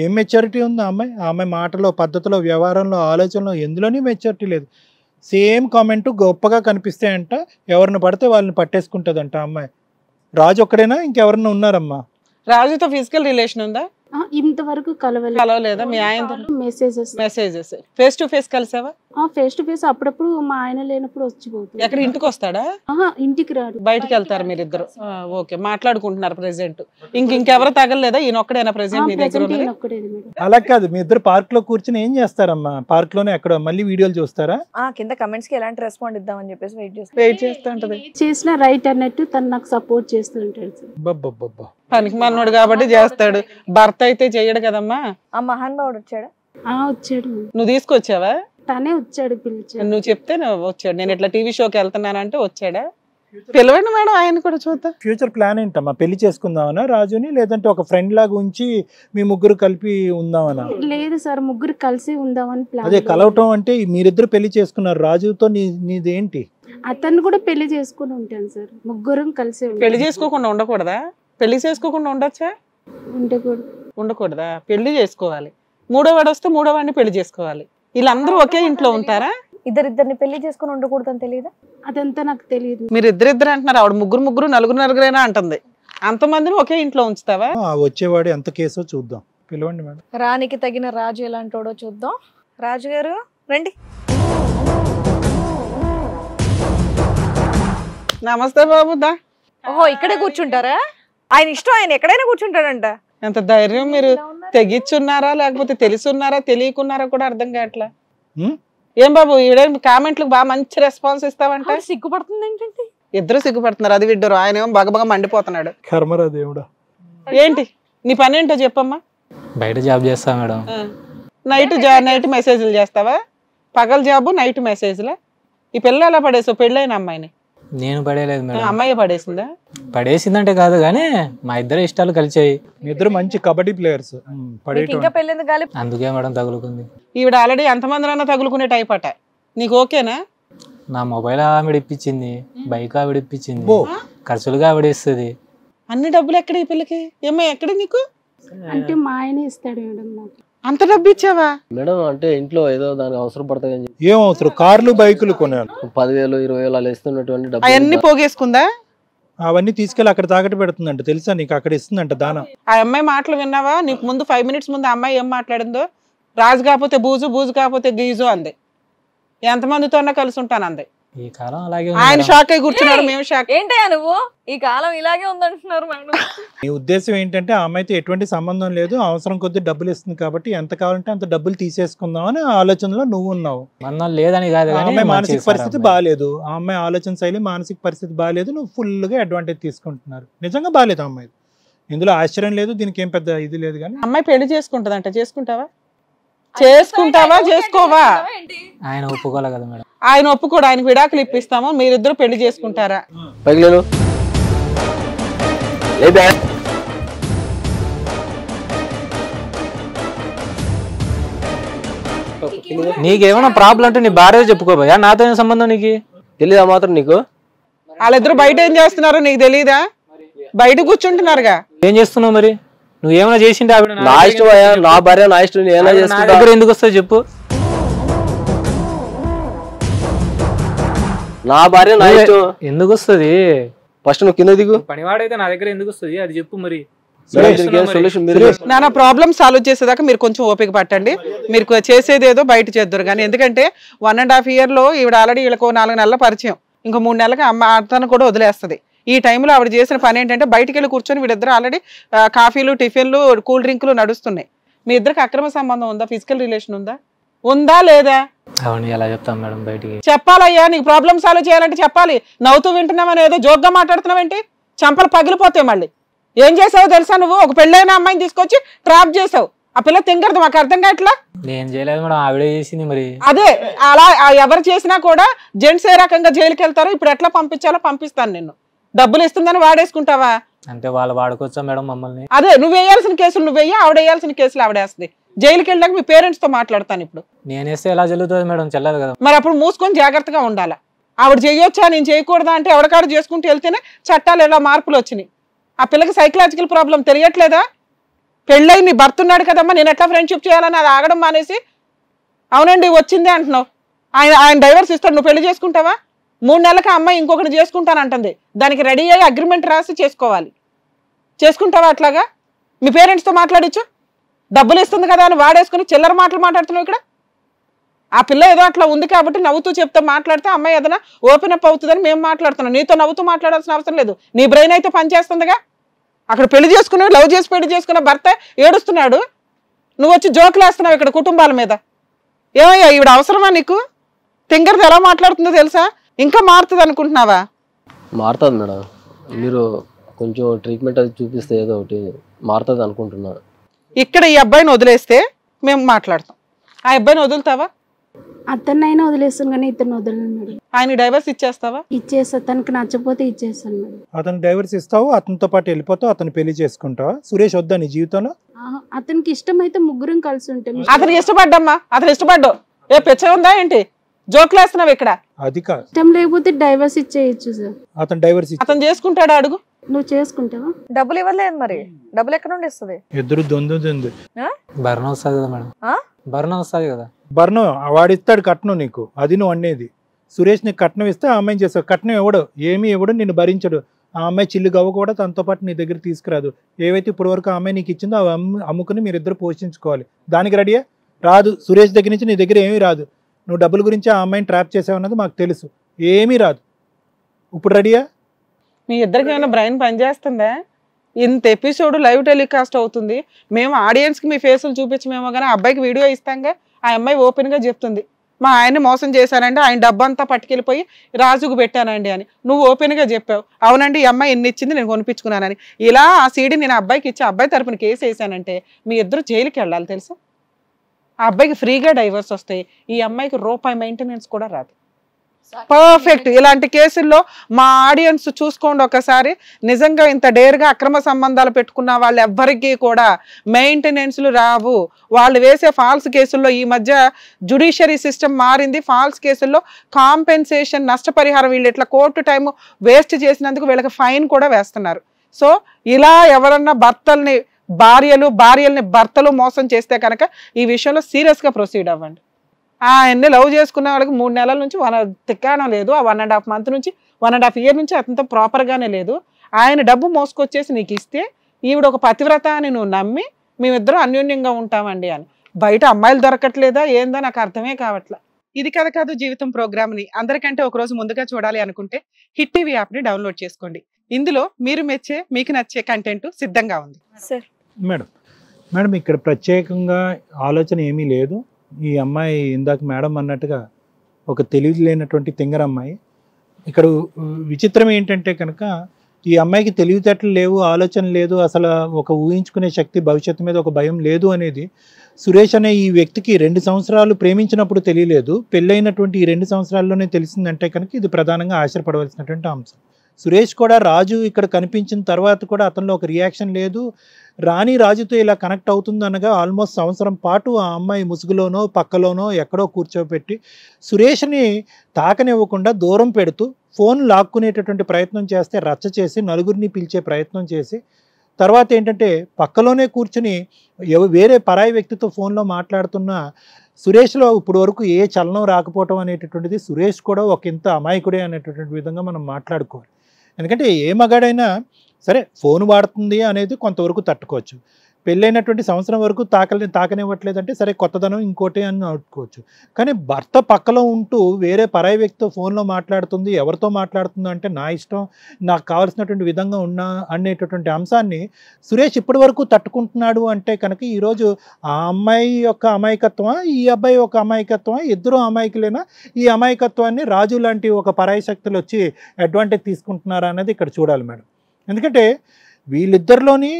ఏం మెచ్యూరిటీ ఉంది ఆ అమ్మాయి? ఆ అమ్మాయి మాటలో, పద్ధతిలో, వ్యవహారంలో, ఆలోచనలో ఎందులోని మెచ్యూరిటీ లేదు. సేమ్ కామెంట్ గొప్పగా కనిపిస్తాయంట, ఎవరిని పడితే వాళ్ళని పట్టేసుకుంటుందంట ఆ అమ్మాయి. రాజు ఒక్కడేనా ఇంకెవరన్నా ఉన్నారమ్మా? రాజుతో ఫిజికల్ రిలేషన్ ఉందా? ఇంతవరకు కలవలేదా? మీ ఆయన మెసేజెస్ ఫేస్ టు ఫేస్ కలిసావా? ఫేస్ టు ఫేస్ అప్పుడప్పుడు మా ఆయన లేనప్పుడు వచ్చిపోతుంది. ఎక్కడ ఇంటికి వస్తాడా? ఇంటికి రాడు, బయటికి వెళ్తారు మీరిద్దరు. ఓకే, మాట్లాడుకుంటున్నారు ప్రెసెంట్. ఇంకెవరు తగలలేదా? ఈయన ఒక్కడైనా ప్రెసెంట్ మీ దగ్గర? అలా కాదు, మీ ఇద్దరు పార్క్ లో కూర్చుని ఏం చేస్తారమ్మా? పార్క్ లోనే ఎక్కడ మళ్ళీ వీడియోలు చూస్తారా? కింద కమెంట్స్ కి ఎలాంటి రెస్పాండ్ ఇద్దామని చెప్పేసి వెయిట్ చేస్తుంటది. చేసిన రైట్ అన్నట్టు తను నాకు సపోర్ట్ చేస్తుంటాడు. పనికి మన్నోడు కాబట్టి చేస్తాడు. భర్త అయితే చెయ్యడు కదమ్మా. ఆ మహానుభావుడు వచ్చాడా? వచ్చాడు. నువ్వు తీసుకొచ్చావా? తనే వచ్చాడు, పిలిచాడు. నువ్వు చెప్తే వచ్చాడు. నేను ఇట్లా టీవీ షోకి వెళ్తున్నానంటే వచ్చాడా? పిలవండి మేడం, ఆయన కూడా చూద్దాం. ఫ్యూచర్ ప్లాన్ ఏంటమ్మా? పెళ్లి చేసుకుందామనా రాజుని, లేదంటే ఒక ఫ్రెండ్ లాగా ఉంచి మీ ముగ్గురు కలిపి ఉందామనా? లేదు సార్, ముగ్గురు కలిసి ఉందామని ప్లాన్. అదే కలవటం అంటే మీరిద్దరు పెళ్లి చేసుకున్నారు. రాజుతో నీదేంటి? అతను కూడా పెళ్లి చేసుకుని ఉంటాను సార్. ముగ్గురం కలిసి పెళ్లి చేసుకోకుండా ఉండకూడదా? పెళ్లి చేసుకోకుండా ఉండొచ్చా? ఉండకూడదా? పెళ్లి చేసుకోవాలి. మూడో వాడు వస్తే మూడో వాడిని పెళ్లి చేసుకోవాలి. వీళ్ళందరూ ఒకే ఇంట్లో ఉంటారా? ఇద్దరిద్దరిని పెళ్లి చేసుకుని ఉండకూడదు అని తెలియదా? అదంతా నాకు తెలియదు. మీరు ఇద్దరిద్దరు అంటున్నారు, ఆవిడ ముగ్గురు నలుగురైనా అంటుంది. అంతమందిని ఒకే ఇంట్లో ఉంచుతావా? వచ్చేవాడు ఎంత కేసో చూద్దాం. పిలవండి మేడం. రానికి తగిన రాజు ఎలాంటోడో చూద్దాం. రాజు గారు రండి. నమస్తే బాబు. దా. ఓహో, ఇక్కడే కూర్చుంటారా? ఆయన ఇష్టం, ఆయన ఎక్కడైనా కూర్చుంటాడంట. ఎంత ధైర్యం! మీరు తెగిచ్చున్నారా లేకపోతే తెలుసున్నారా తెలియకున్నారా కూడా అర్థం కావట్లా. ఏం బాబు ఈడే కామెంట్లకు బాగా మంచి రెస్పాన్స్ ఇస్తావంటే సిగ్గుపడుతుంది ఏంటంటే? ఇద్దరు సిగ్గుపడుతున్నారు. అది విడ్డరు. ఆయన ఏమో బగబగ మండిపోతున్నాడు. కర్మరా దేవుడా. ఏంటి నీ పని ఏంటో చెప్పమ్మా. బయట జాబ్ చేస్తా మేడం. నైట్ మెసేజ్లు చేస్తావా? పగల జాబు, నైట్ మెసేజ్లా? ఈ పిల్ల ఎలా పడేసావు? పెళ్ళైన అమ్మాయిని? నేను పడేయలేదు మేడం. అమ్మాయి పడేసిందా? పడేసిందంటే కాదు కానీ మా ఇద్దరు ఇష్టాలు కలిసాయి. మీ ఇద్దరు మంచి కబడ్డీ ప్లేయర్స్. అందుకే మేడం తగులుకుంది. ఈవిడ ఆల్రెడీ ఎంతమంది తగులుకునే టైప్ అట. నీకు ఓకేనా? నా మొబైల్ ఆవిడ ఇప్పించింది, బైక్ ఆవిడ ఇప్పించింది, ఖర్చులుగా ఆవిడ ఇస్తుంది. అన్ని డబ్బులు ఎక్కడ ఈ పిల్లకి? ఏమో ఎక్కడ నీకు? అంటే మా ఆయన ఇస్తాడు మేడం నాకు. అంత డబ్బు ఇచ్చావా మేడం? అంటే ఇంట్లో ఏదో దానికి అవసరం పడతాయి. ఏం అవసరం? కార్లు, బైకులు కొనాలి. 10,000 20,000 అలా ఇస్తున్నటువంటి డబ్బు అవన్నీ పోగేసుకుందా? అవన్నీ తీసుకెళ్ళి అక్కడ తాకట్టు పెడుతుందంట. తెలుసా నీకు? అక్కడ ఇస్తుందంట దానం. ఆ అమ్మాయి మాటలు విన్నావా? నీకు ముందు 5 minutes ముందు ఆ అమ్మాయి ఏం మాట్లాడిందో? రాజు కాకపోతే బూజు, బూజు కాకపోతే గీజు అంది. ఎంతమందితోన్నా కలిసి ఉంటాను అంది. ఈ కాలం అలాగే. ఆయన షాక్ అయి కూర్చున్నాడు, మేము షాక్. ఏంటయ్యా నువ్వు? ఈ కాలం ఇలాగే ఉందంటున్నారు మేడం. నీ ఉద్దేశం ఏంటంటే ఆ అమ్మాయితో ఎటువంటి సంబంధం లేదు, అవసరం కొద్ది డబ్బులు ఇస్తుంది కాబట్టి ఎంత కావాలంటే అంత డబ్బులు తీసేసుకుందాం అని ఆలోచనలో నువ్వు ఉన్నావు. లేదని కాదు. ఆ అమ్మాయి మానసిక పరిస్థితి బాగాలేదు. ఆ అమ్మాయి ఆలోచన శైలి, మానసిక పరిస్థితి బాగాలేదు. నువ్వు ఫుల్ గా అడ్వాంటేజ్ తీసుకుంటున్నారు. నిజంగా బాగాలేదు ఆ అమ్మాయి. ఇందులో ఆశ్చర్యం లేదు, దీనికి ఏం పెద్ద ఇది లేదు. కానీ అమ్మాయి పెళ్లి చేసుకుంటదంట. చేసుకుంటావా? చేసుకోవా? ఆయన ఒప్పుకోలే కదా మేడం. ఆయన ఒప్పుకోడు. ఆయనకు విడాకులు ఇప్పిస్తాము, మీరిద్దరు పెళ్లి చేసుకుంటారా? నీకేమైనా ప్రాబ్లం అంటే నీ భార్య చెప్పుకోబోయా, నాతో ఏం సంబంధం? నీకు తెలియదా మాత్రం? నీకు వాళ్ళిద్దరు బయట ఏం చేస్తున్నారో నీకు తెలియదా? బయట కూర్చుంటున్నారుగా. ఏం చేస్తున్నావు మరి? నువ్వు ఏమైనా చేసిండే ఆవిడ? నా ఇష్టం అయ్యా, నా భార్య నా ఇష్టం, ఏమైనా నా చేసుకుంటా. దగ్గర ఎందుకు వస్తుంది చెప్పు? నా భార్య నా ఇష్టం ఎందుకు వస్తుంది? ఫస్ట్ నువ్వు కింద దిగు. పనివాడైతే నా దగ్గర ఎందుకు వస్తుంది అది చెప్పు మరి. సొల్యూషన్ మీరు నానా ప్రాబ్లమ్ సాల్వ్ చేసేదాకా మీరు కొంచెం ఓపిక పట్టండి. మీరు చేసేది ఏదో బయట చేద్దరు కానీ, ఎందుకంటే 1.5 year లో ఈవిడ ఆల్రెడీ వీళ్ళకు 4 నెలల పరిచయం, ఇంకో 3 నెలలకి అమ్మ అతను కూడా వదిలేస్తుంది. ఈ టైంలో ఆవిడ చేసిన పని ఏంటంటే బయటికి వెళ్ళి కూర్చొని వీళ్ళిద్దరు ఆల్రెడీ కాఫీలు, టిఫిన్లు, కూల్ డ్రింకులు నడుస్తున్నాయి. మీ ఇద్దరికి అక్రమ సంబంధం ఉందా? ఫిజికల్ రిలేషన్ ఉందా లేదా? అవును, ఎలా చెప్తాం మేడం బయటికి? చెప్పాలయ్యా, నీకు ప్రాబ్లమ్ సాల్వ్ చేయాలంటే చెప్పాలి. నవ్వుతూ వింటున్నామని ఏదో జోక్గా మాట్లాడుతున్నావేంటి? చంపలు పగిలిపోతాయి. మళ్ళీ ఏం చేసావో తెలుసా? నువ్వు ఒక పెళ్ళైన అమ్మాయిని తీసుకొచ్చి ట్రాప్ చేసావు. ఆ పిల్ల తింగరదు, మాకు అర్థం కావట్లా. నేను చేయలేదు మేడం, ఆవిడే చేసింది. మరి అదే అలా ఎవరు చేసినా కూడా జెంట్స్ ఏ రకంగా జైలుకి వెళ్తారో ఇప్పుడు ఎట్లా పంపించాలో పంపిస్తాను. నిన్ను డబ్బులు ఇస్తుందని వాడేసుకుంటావా? అంటే వాళ్ళు వాడుకోవచ్చా మేడం మమ్మల్ని? అదే నువ్వు వేయాల్సిన కేసులు నువ్వు వెయ్యి, ఆవిడ వేయాల్సిన కేసులు ఆవిడేస్తుంది. జైలుకి వెళ్ళాక మీ పేరెంట్స్ తో మాట్లాడతాను ఇప్పుడు. నేనేస్తే ఎలా జరుగుతుంది మేడం? చెల్లదు కదా. మరి అప్పుడు మూసుకొని జాగ్రత్తగా ఉండాలా. ఆవిడ చేయొచ్చా నేను చేయకూడదా అంటే ఎవరికాడు చేసుకుంటూ వెళ్తేనే చట్టాలు ఎలా మార్పులు వచ్చినాయి. ఆ పిల్లకి సైకలాజికల్ ప్రాబ్లం తెలియట్లేదా? పెళ్ళై నీ భర్త ఉన్నాడు కదమ్మా, నేను ఎట్లా ఫ్రెండ్షిప్ చేయాలని అది ఆగడం మానేసి అవునండి వచ్చిందే అంటున్నావు. ఆయన డైవర్స్ ఇస్తాడు, నువ్వు పెళ్లి చేసుకుంటావా? 3 నెలలకి అమ్మాయి ఇంకొకటి చేసుకుంటానంటుంది. దానికి రెడీ అయ్యి అగ్రిమెంట్ రాసి చేసుకోవాలి. చేసుకుంటావా అట్లాగా? మీ పేరెంట్స్తో మాట్లాడచ్చు. డబ్బులు ఇస్తుంది కదా అని వాడేసుకుని చిల్లర మాటలు మాట్లాడుతున్నావు ఇక్కడ. ఆ పిల్ల ఏదో అట్లా ఉంది కాబట్టి నవ్వుతూ చెప్తే మాట్లాడితే అమ్మాయి ఏదైనా ఓపెన్ అప్ అవుతుందని మేము మాట్లాడుతున్నాం. నీతో నవ్వుతూ మాట్లాడాల్సిన అవసరం లేదు. నీ బ్రెయిన్ అయితే పనిచేస్తుందిగా. అక్కడ పెళ్లి చేసుకున్నావు, లవ్ చేసి పెళ్లి చేసుకున్న భర్త ఏడుస్తున్నాడు, నువ్వు వచ్చి జోకులు వేస్తున్నావు ఇక్కడ కుటుంబాల మీద. ఏమయ్యా ఈవిడ అవసరమా నీకు? తింగరది ఎలా మాట్లాడుతుందో తెలుసా? ఇంకా మారుతుంది అనుకుంటున్నావా? మారుతుంది మేడం, మీరు కొంచెం ట్రీట్మెంట్ అది చూపిస్తే ఏదో ఒకటి మారుతుంది అనుకుంటున్నాను. ఇక్కడ ఈ అబ్బాయిని వదిలేస్తే మేము మాట్లాడతాం. ఆ అబ్బాయిని వదులుతావా? అతన్నైనా వదిలేస్తాను కానీ ఇతను వదలను మేడం. ఆయన డైవర్స్ ఇచ్చేస్తావా? ఇచ్చేస్తా, తనకి నచ్చపోతే ఇచ్చేస్తాను మేడం. అతను డైవర్స్ ఇస్తావు, అతనితో పాటు వెళ్ళిపోతావు, అతను పెళ్లి చేసుకుంటావా? సురేష్ వద్దా నీ జీవితంలో? అతనికి ఇష్టమైతే ముగ్గురం కలిసి ఉంటాం. అతను ఇష్టపడ్డమ్మా, అతను ఇష్టపడ్డావు. ఏ పిచ్చ ఉందా ఏంటి? జోకులు వేస్తున్నావు ఇక్కడ. అది కాదు, ఇష్టం లేకపోతే డైవర్స్ ఇచ్చేయచ్చు సార్. అతను డైవర్స్ అతను చేసుకుంటాడా అడుగు. నువ్వు చేసుకుంటావా? డబ్బులు ఇవ్వలేదు మరి, డబ్బులు ఎక్కడ నుండి ఇస్తుంది? ఇద్దరు దొందు భరణం వస్తుంది కదా మేడం. భరణం వస్తుంది కదా. భరణం వాడిస్తాడు కట్నం నీకు, అది నువ్వు అనేది. సురేష్ నీకు కట్నం ఇస్తే ఆ అమ్మాయిని చేస్తావు. కట్నం ఇవ్వడు, ఏమీ ఇవ్వడు, నిన్ను భరించడు. ఆ అమ్మాయి చిల్లు గవ్వ కూడా తనతో పాటు నీ దగ్గర తీసుకురాదు. ఏవైతే ఇప్పటి వరకు ఆ అమ్మాయి నీకు ఇచ్చిందో అవి అమ్ముకుని మీరిద్దరు పోషించుకోవాలి. దానికి రెడీయా? రాదు. సురేష్ దగ్గర నుంచి నీ దగ్గర ఏమీ రాదు. నువ్వు డబ్బుల గురించి ఆ అమ్మాయిని ట్రాప్ చేసావన్నది మాకు తెలుసు. ఏమీ రాదు. ఇప్పుడు రెడీయా? మీ ఇద్దరికి ఏమైనా బ్రెయిన్ పనిచేస్తుందా? ఇంత ఎపిసోడ్ లైవ్ టెలికాస్ట్ అవుతుంది. మేము ఆడియన్స్కి మీ ఫేసులు చూపించమేమో కానీ అబ్బాయికి వీడియో ఇస్తాంగా. ఆ అమ్మాయి ఓపెన్గా చెప్తుంది, మా ఆయన్ని మోసం చేశానండి, ఆయన డబ్బు అంతా పట్టుకెళ్ళిపోయి రాజుకు పెట్టానండి అని. నువ్వు ఓపెన్గా చెప్పావు. అవునండి ఈ అమ్మాయి ఎన్ని ఇచ్చింది, నేను కొనిపించుకున్నానని. ఇలా ఆ సీడీ నేను అబ్బాయికి ఇచ్చి అబ్బాయి తరపున కేసు వేసానంటే మీ ఇద్దరు జైలుకి వెళ్ళాలి తెలుసా? ఆ అబ్బాయికి ఫ్రీగా డైవర్స్ వస్తాయి, ఈ అమ్మాయికి రూపాయి మెయింటెనెన్స్ కూడా రాదు. పర్ఫెక్ట్. ఇలాంటి కేసుల్లో మా ఆడియన్స్ చూసుకోండి ఒకసారి. నిజంగా ఇంత డేర్గా అక్రమ సంబంధాలు పెట్టుకున్న వాళ్ళు ఎవ్వరికీ కూడా మెయింటెనెన్స్లు రావు. వాళ్ళు వేసే ఫాల్స్ కేసుల్లో ఈ మధ్య జ్యుడిషియరీ సిస్టమ్ మారింది. ఫాల్స్ కేసుల్లో కాంపెన్సేషన్, నష్టపరిహారం, వీళ్ళు ఇట్లా కోర్టు టైం వేస్ట్ చేసినందుకు వీళ్ళకి ఫైన్ కూడా వేస్తున్నారు. సో ఇలా ఎవరన్నా భార్యల్ని భర్తలు మోసం చేస్తే కనుక ఈ విషయంలో సీరియస్గా ప్రొసీడ్ అవ్వండి. ఆయన్ని లవ్ చేసుకున్న వాళ్ళకి 3 నెలల నుంచి తిక్కానం లేదు. ఆ 1.5 month నుంచి 1.5 year నుంచి అతనితో ప్రాపర్గానే లేదు. ఆయన డబ్బు మోసుకొచ్చేసి నీకు ఇస్తే ఈవిడ ఒక పతివ్రత అని నువ్వు నమ్మి మేమిద్దరం అన్యోన్యంగా ఉంటామండి అని. బయట అమ్మాయిలు దొరకట్లేదా ఏందో నాకు అర్థమే కావట్లా. ఇది కథ కాదు జీవితం ప్రోగ్రామ్ని అందరికంటే ఒక రోజు ముందుగా చూడాలి అనుకుంటే హిట్ టీవీ యాప్ని డౌన్లోడ్ చేసుకోండి. ఇందులో మీరు మెచ్చే, మీకు నచ్చే కంటెంట్ సిద్ధంగా ఉంది. సార్ మేడం ఇక్కడ ప్రత్యేకంగా ఆలోచన ఏమీ లేదు. ఈ అమ్మాయి ఇందాక మేడం అన్నట్టుగా ఒక తెలివి లేనటువంటి తింగర అమ్మాయి. ఇక్కడ విచిత్రం ఏంటంటే కనుక ఈ అమ్మాయికి తెలివితేటలు లేవు, ఆలోచన లేదు, అసలు ఒక ఊహించుకునే శక్తి, భవిష్యత్తు మీద ఒక భయం లేదు అనేది సురేష్ అనే ఈ వ్యక్తికి 2 సంవత్సరాలు ప్రేమించినప్పుడు తెలియలేదు. పెళ్ళైనటువంటి ఈ 2 సంవత్సరాల్లోనే తెలిసిందంటే కనుక ఇది ప్రధానంగా ఆశ్చర్యపడవలసినటువంటి అంశం. సురేష్ కూడా రాజు ఇక్కడ కనిపించిన తర్వాత కూడా అతనిలో ఒక రియాక్షన్ లేదు. రాణి రాజుతో ఇలా కనెక్ట్ అవుతుంది అనగా ఆల్మోస్ట్ సంవత్సరం పాటు ఆ అమ్మాయి ముసుగులోనో పక్కలోనో ఎక్కడో కూర్చోబెట్టి సురేష్ని తాకనివ్వకుండా దూరం పెడుతూ ఫోన్ లాక్కునేటటువంటి ప్రయత్నం చేస్తే రచ్చ చేసి నలుగురిని పిలిచే ప్రయత్నం చేసి తర్వాత ఏంటంటే పక్కలోనే కూర్చుని వేరే పరాయి వ్యక్తితో ఫోన్లో మాట్లాడుతున్న సురేష్లో ఇప్పుడు వరకు ఏ చలనం రాకపోవటం అనేటటువంటిది సురేష్ కూడా ఒక ఇంత అమాయకుడే అనేటటువంటి విధంగా మనం మాట్లాడుకోవాలి. ఎందుకంటే ఏ మగాడైనా సరే ఫోన్ వాడుతుంది అనేది కొంతవరకు తట్టుకోవచ్చు, పెళ్ళైనటువంటి సంవత్సరం వరకు తాకనివ్వట్లేదంటే సరే కొత్తదనం ఇంకోటి అని అనుకోవచ్చు. కానీ భర్త పక్కలో ఉంటూ వేరే పరాయి వ్యక్తితో ఫోన్లో మాట్లాడుతుంది, ఎవరితో మాట్లాడుతుందో అంటే నా ఇష్టం, నాకు కావాల్సినటువంటి విధంగా ఉన్నా అనేటటువంటి అంశాన్ని సురేష్ ఇప్పటి వరకు తట్టుకుంటున్నాడు అంటే కనుక ఈరోజు ఆ అమ్మాయి యొక్క అమాయకత్వమా ఈ అబ్బాయి యొక్క అమాయకత్వమా, ఇద్దరు అమాయకులేనా, ఈ అమాయకత్వాన్ని రాజు లాంటి ఒక పరాయి శక్తులు వచ్చి అడ్వాంటేజ్ తీసుకుంటున్నారా అనేది ఇక్కడ చూడాలి మేడం. ఎందుకంటే వీళ్ళిద్దరిలోని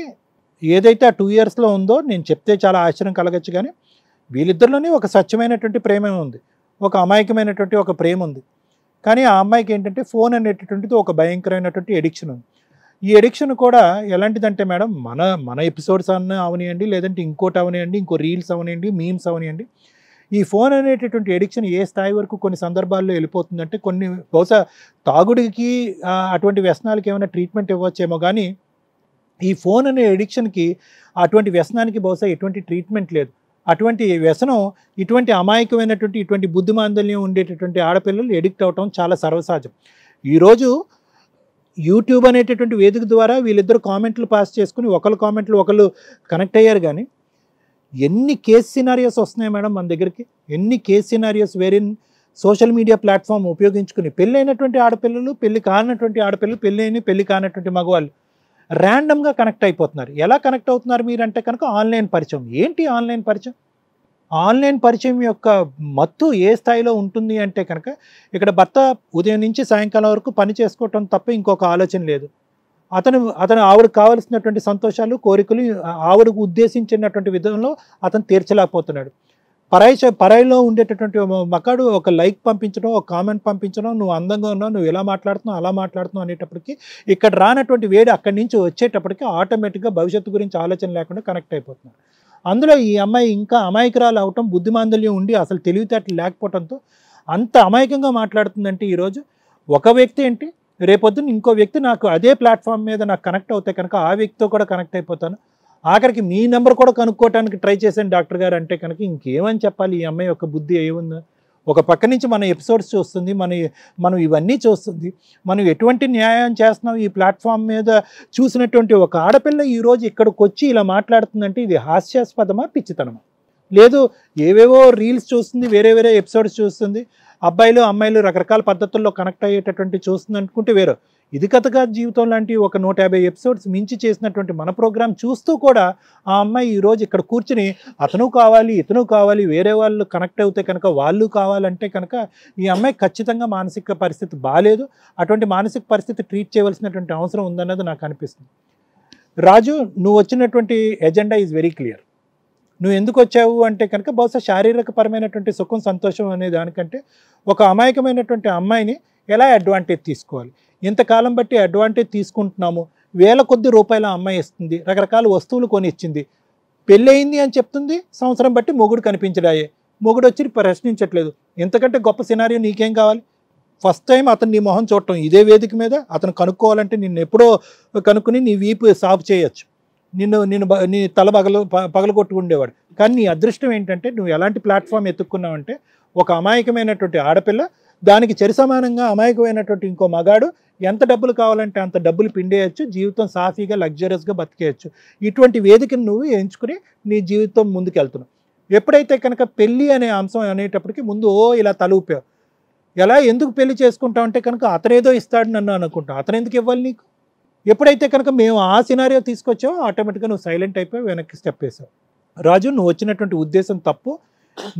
ఏదైతే ఆ 2 yearsలో ఉందో నేను చెప్తే చాలా ఆశ్చర్యం కలగచ్చు, కానీ వీళ్ళిద్దరిలోనే ఒక స్వచ్ఛమైనటువంటి ప్రేమ ఉంది, ఒక అమాయకమైనటువంటి ఒక ప్రేమ ఉంది. కానీ ఆ అమ్మాయికి ఏంటంటే ఫోన్ అనేటటువంటిది ఒక భయంకరమైనటువంటి ఎడిక్షన్ ఉంది. ఈ ఎడిక్షన్ కూడా ఎలాంటిదంటే మేడం మన ఎపిసోడ్స్ అన్న అవనియండి, లేదంటే ఇంకోటి అవనియండి, ఇంకో రీల్స్ అవనియండి, మీమ్స్ అవనియండి, ఈ ఫోన్ అనేటటువంటి ఎడిక్షన్ ఏ స్థాయి వరకు కొన్ని సందర్భాల్లో వెళ్ళిపోతుందంటే కొన్ని బహుశా తాగుడికి అటువంటి వ్యసనాలకి ఏమైనా ట్రీట్మెంట్ ఇవ్వచ్చేమో, కానీ ఈ ఫోన్ అనే ఎడిక్షన్కి అటువంటి వ్యసనానికి బహుశా ఎటువంటి ట్రీట్మెంట్ లేదు. అటువంటి వ్యసనం ఇటువంటి అమాయకమైనటువంటి ఇటువంటి బుద్ధిమాందల్యం ఉండేటటువంటి ఆడపిల్లలు ఎడిక్ట్ అవటం చాలా సర్వసహజం. ఈరోజు యూట్యూబ్ అనేటటువంటి వేదిక ద్వారా వీళ్ళిద్దరు కామెంట్లు పాస్ చేసుకుని ఒకళ్ళు కామెంట్లు ఒకళ్ళు కనెక్ట్ అయ్యారు. కానీ ఎన్ని కేస్ సినారియోస్ వస్తున్నాయి మేడం మన దగ్గరికి, ఎన్ని case scenarios wherein social media platform ఉపయోగించుకుని పెళ్ళైనటువంటి ఆడపిల్లలు, పెళ్లి కానటువంటి ఆడపిల్లలు, పెళ్ళి కానటువంటి మగవాళ్ళు ర్యాండమ్గా కనెక్ట్ అయిపోతున్నారు. ఎలా కనెక్ట్ అవుతున్నారు మీరంటే కనుక ఆన్లైన్ పరిచయం. ఏంటి ఆన్లైన్ పరిచయం? ఆన్లైన్ పరిచయం యొక్క మత్తు ఏ స్థాయిలో ఉంటుంది అంటే కనుక ఇక్కడ భర్త ఉదయం నుంచి సాయంకాలం వరకు పని చేసుకోవటం తప్ప ఇంకొక ఆలోచన లేదు. అతను ఆవిడకు కావలసినటువంటి సంతోషాలు, కోరికలు ఆవిడకు ఉద్దేశించినటువంటి విధంలో అతను తీర్చలేకపోతున్నాడు. పరాయిలో ఉండేటటువంటి మకాడు ఒక లైక్ పంపించడం, ఒక కామెంట్ పంపించడం, నువ్వు అందంగా ఉన్నావు, నువ్వు ఇలా మాట్లాడుతున్నావు, అలా మాట్లాడుతున్నావు అనేటప్పటికి ఇక్కడ రానటువంటి వేడి అక్కడి నుంచి వచ్చేటప్పటికి ఆటోమేటిక్గా భవిష్యత్తు గురించి ఆలోచన లేకుండా కనెక్ట్ అయిపోతున్నారు. అందులో ఈ అమ్మాయి ఇంకా అమాయకురాలు అవటం, బుద్ధిమాందల్యం ఉండి అసలు తెలివితేటలు లేకపోవడంతో అంత అమాయకంగా మాట్లాడుతుందంటే ఈరోజు ఒక వ్యక్తి ఏంటి, రేపొద్దున ఇంకో వ్యక్తి నాకు అదే ప్లాట్ఫామ్ మీద నాకు కనెక్ట్ అవుతే కనుక ఆ వ్యక్తితో కూడా కనెక్ట్ అయిపోతాను. ఆఖరికి మీ నెంబర్ కూడా కనుక్కోవడానికి ట్రై చేశాను డాక్టర్ గారు అంటే కనుక ఇంకేమని చెప్పాలి? ఈ అమ్మాయి యొక్క బుద్ధి ఏముందో. ఒక పక్క నుంచి మన ఎపిసోడ్స్ చూస్తుంది, మనం ఇవన్నీ చూస్తుంది, మనం ఎటువంటి న్యాయం చేస్తున్నాం ఈ ప్లాట్ఫామ్ మీద చూసినటువంటి ఒక ఆడపిల్ల ఈరోజు ఇక్కడికి వచ్చి ఇలా మాట్లాడుతుందంటే ఇది హాస్యాస్పదమా, పిచ్చితనమా? లేదు ఏవేవో రీల్స్ చూస్తుంది, వేరే ఎపిసోడ్స్ చూస్తుంది, అబ్బాయిలు అమ్మాయిలు రకరకాల పద్ధతుల్లో కనెక్ట్ అయ్యేటటువంటి చూస్తుంది అనుకుంటే వేరే. ఇది కథగా జీవితం లాంటి ఒక 150 ఎపిసోడ్స్ మించి చేసినటువంటి మన ప్రోగ్రాం చూస్తూ కూడా ఆ అమ్మాయి ఈరోజు ఇక్కడ కూర్చుని అతను కావాలి, ఇతను కావాలి, వేరే వాళ్ళు కనెక్ట్ అవుతే కనుక వాళ్ళు కావాలంటే కనుక ఈ అమ్మాయి ఖచ్చితంగా మానసిక పరిస్థితి బాగాలేదు. అటువంటి మానసిక పరిస్థితి ట్రీట్ చేయవలసినటువంటి అవసరం ఉందన్నది నాకు అనిపిస్తుంది. రాజు, నువ్వు వచ్చినటువంటి ఎజెండా ఈజ్ వెరీ క్లియర్. నువ్వు ఎందుకు వచ్చావు అంటే కనుక బహుశా శారీరకపరమైనటువంటి సుఖం, సంతోషం అనే దానికంటే ఒక అమాయకమైనటువంటి అమ్మాయిని ఎలా అడ్వాంటేజ్ తీసుకోవాలి, ఇంతకాలం బట్టి అడ్వాంటేజ్ తీసుకుంటున్నాము, వేల కొద్ది రూపాయల అమ్మాయి ఇస్తుంది, రకరకాల వస్తువులు కొని ఇచ్చింది, పెళ్ళి అయింది అని చెప్తుంది, సంవత్సరం బట్టి మొగుడు కనిపించడాయే, మొగుడు వచ్చి ప్రశ్నించట్లేదు. ఇంతకంటే గొప్ప సినారియో నీకేం కావాలి? ఫస్ట్ టైం అతను నీ మొహం చూడటం ఇదే వేదిక మీద. అతను కనుక్కోవాలంటే నిన్ను ఎప్పుడో కనుక్కుని నీ వీపు సాఫ్ చేయొచ్చు, నీ తల పగలగొట్టుకుండేవాడు. కానీ నీ అదృష్టం ఏంటంటే నువ్వు ఎలాంటి ప్లాట్ఫామ్ ఎత్తుక్కున్నావంటే ఒక అమాయకమైనటువంటి ఆడపిల్ల, దానికి సమానంగా అమాయకమైనటువంటి ఇంకో మగాడు ఎంత డబ్బులు కావాలంటే అంత డబ్బులు పిండేయచ్చు, జీవితం సాఫీగా లగ్జరియస్గా బతికేయచ్చు. ఇటువంటి వేదికను నువ్వు ఎంచుకుని నీ జీవితం ముందుకెళ్తున్నావు. ఎప్పుడైతే కనుక పెళ్ళి అనే అంశం అనేటప్పటికి ముందు ఇలా తలూపావు. ఎలా ఎందుకు పెళ్లి చేసుకుంటావు అంటే కనుక అతనేదో ఇస్తాడు నన్ను అనుకుంటావు, అతను ఎందుకు ఇవ్వాలి నీకు? ఎప్పుడైతే కనుక మేము ఆ సినారియో తీసుకొచ్చావో ఆటోమేటిక్గా నువ్వు సైలెంట్ అయిపోయి వెనక్కి స్టెప్ వేసావు. రాజు, నువ్వు వచ్చినటువంటి ఉద్దేశం తప్పు,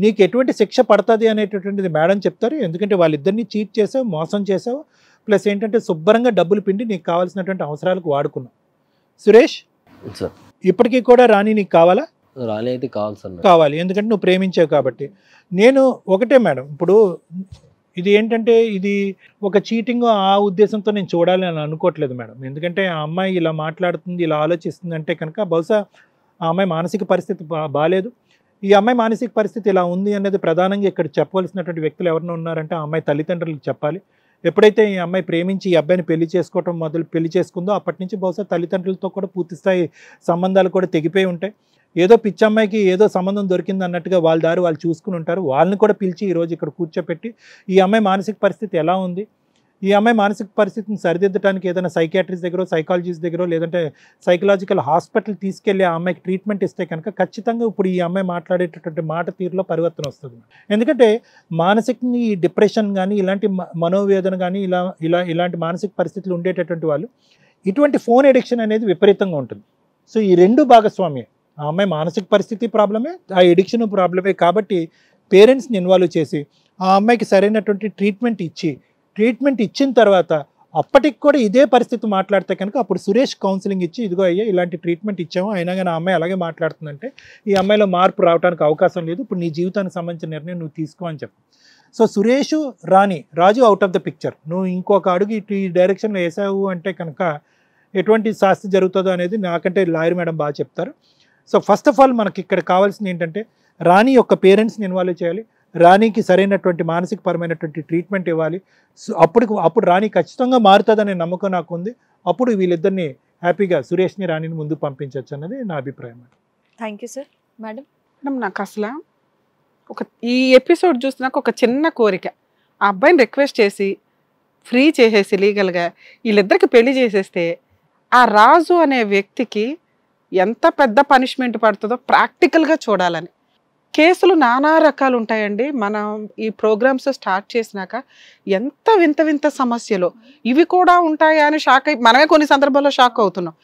నీకు ఎటువంటి శిక్ష పడుతుంది అనేటటువంటిది మేడం చెప్తారు. ఎందుకంటే వాళ్ళిద్దరిని చీట్ చేసావు, మోసం చేసావు, ప్లస్ ఏంటంటే శుభ్రంగా డబ్బులు పిండి నీకు కావాల్సినటువంటి అవసరాలకు వాడుకున్నావు. సురేష్, ఇప్పటికీ కూడా రాణి నీకు కావాలా? రాణి అయితే కావాలి, ఎందుకంటే నువ్వు ప్రేమించావు కాబట్టి. నేను ఒకటే మేడం, ఇప్పుడు ఇది ఏంటంటే ఇది ఒక చీటింగ్ ఆ ఉద్దేశంతో నేను చూడాలి అని అనుకోవట్లేదు మేడం. ఎందుకంటే ఆ అమ్మాయి ఇలా మాట్లాడుతుంది, ఇలా ఆలోచిస్తుంది అంటే కనుక బహుశా ఆ అమ్మాయి మానసిక పరిస్థితి బాగాలేదు. ఈ అమ్మాయి మానసిక పరిస్థితి ఇలా ఉంది అనేది ప్రధానంగా ఇక్కడ చెప్పవలసినటువంటి వ్యక్తులు ఎవరైనా ఉన్నారంటే ఆ అమ్మాయి తల్లిదండ్రులకు చెప్పాలి. ఎప్పుడైతే ఈ అమ్మాయి ప్రేమించి ఈ అబ్బాయిని పెళ్లి చేసుకుందో అప్పటి నుంచి బహుశా తల్లిదండ్రులతో కూడా పూర్తిస్థాయి సంబంధాలు కూడా తెగిపోయి ఉంటాయి. ఏదో పిచ్చమ్మాయికి ఏదో సంబంధం దొరికింది అన్నట్టుగా వాళ్ళ దారి వాళ్ళు చూసుకుని ఉంటారు. వాళ్ళని కూడా పిలిచి ఈరోజు ఇక్కడ కూర్చోపెట్టి ఈ అమ్మాయి మానసిక పరిస్థితి ఎలా ఉంది, ఈ అమ్మాయి మానసిక పరిస్థితిని సరిదిద్దడానికి ఏదైనా సైకియాట్రిస్ట్ దగ్గర, సైకాలజిస్ట్ దగ్గర, లేదంటే సైకలాజికల్ హాస్పిటల్ తీసుకెళ్ళి ఆ అమ్మాయికి ట్రీట్మెంట్ ఇస్తే కనుక ఖచ్చితంగా ఇప్పుడు ఈ అమ్మాయి మాట్లాడేటటువంటి మాట తీరులో పరివర్తన వస్తుంది. ఎందుకంటే మానసికంగా ఈ డిప్రెషన్ కానీ ఇలాంటి మనోవేదన కానీ ఇలాంటి మానసిక పరిస్థితులు ఉండేటటువంటి వాళ్ళు ఇటువంటి ఫోన్ ఎడిక్షన్ అనేది విపరీతంగా ఉంటుంది. సో ఈ రెండు భాగస్వామ్యం, ఆ అమ్మాయి మానసిక పరిస్థితి ప్రాబ్లమే, ఆ ఎడిక్షన్ ప్రాబ్లమే. కాబట్టి పేరెంట్స్ని ఇన్వాల్వ్ చేసి ఆ అమ్మాయికి సరైనటువంటి ట్రీట్మెంట్ ఇచ్చిన తర్వాత అప్పటికి కూడా ఇదే పరిస్థితి మాట్లాడితే కనుక అప్పుడు సురేష్ కౌన్సిలింగ్ ఇచ్చి ఇదిగో అయ్యా ఇలాంటి ట్రీట్మెంట్ ఇచ్చాము, అయినా కానీ ఆ అమ్మాయి అలాగే మాట్లాడుతుందంటే ఈ అమ్మాయిలో మార్పు రావడానికి అవకాశం లేదు, ఇప్పుడు నీ జీవితానికి సంబంధించిన నిర్ణయం నువ్వు తీసుకో అని చెప్పు. So Suresh, Raju out of the picture. నువ్వు ఇంకొక అడుగు ఈ డైరెక్షన్లో వేసావు అంటే కనుక ఎటువంటి శాస్తి జరుగుతుందో అనేది నాకంటే లాయర్ మేడం బాగా చెప్తారు. సో ఫస్ట్ ఆఫ్ ఆల్ మనకి ఇక్కడ కావాల్సింది ఏంటంటే రాణి యొక్క పేరెంట్స్ని ఇన్వాల్వ్ చేయాలి, రాణికి సరైనటువంటి మానసిక పరమైనటువంటి ట్రీట్మెంట్ ఇవ్వాలి. సో అప్పుడు రాణి ఖచ్చితంగా మారుతుందనే నమ్మకం నాకు ఉంది. అప్పుడు వీళ్ళిద్దరిని హ్యాపీగా సురేష్ని రాణిని ముందుకు పంపించవచ్చు అన్నది నా అభిప్రాయం. Thank you sir. మేడం నాకు అసలు ఈ ఎపిసోడ్ చూసినాక ఒక చిన్న కోరిక, ఆ అబ్బాయిని రిక్వెస్ట్ చేసి ఫ్రీ చేసేసి లీగల్గా వీళ్ళిద్దరికి పెళ్లి చేసేస్తే ఆ రాజు అనే వ్యక్తికి ఎంత పెద్ద పనిష్మెంట్ పడుతుందో ప్రాక్టికల్గా చూడాలని. కేసులు నానా రకాలు ఉంటాయండి. మనం ఈ ప్రోగ్రామ్స్ స్టార్ట్ చేసినాక ఎంత వింత వింత సమస్యలు ఇవి కూడా ఉంటాయా అని షాక్ మనమే కొన్ని సందర్భాల్లో షాక్ అవుతున్నాం.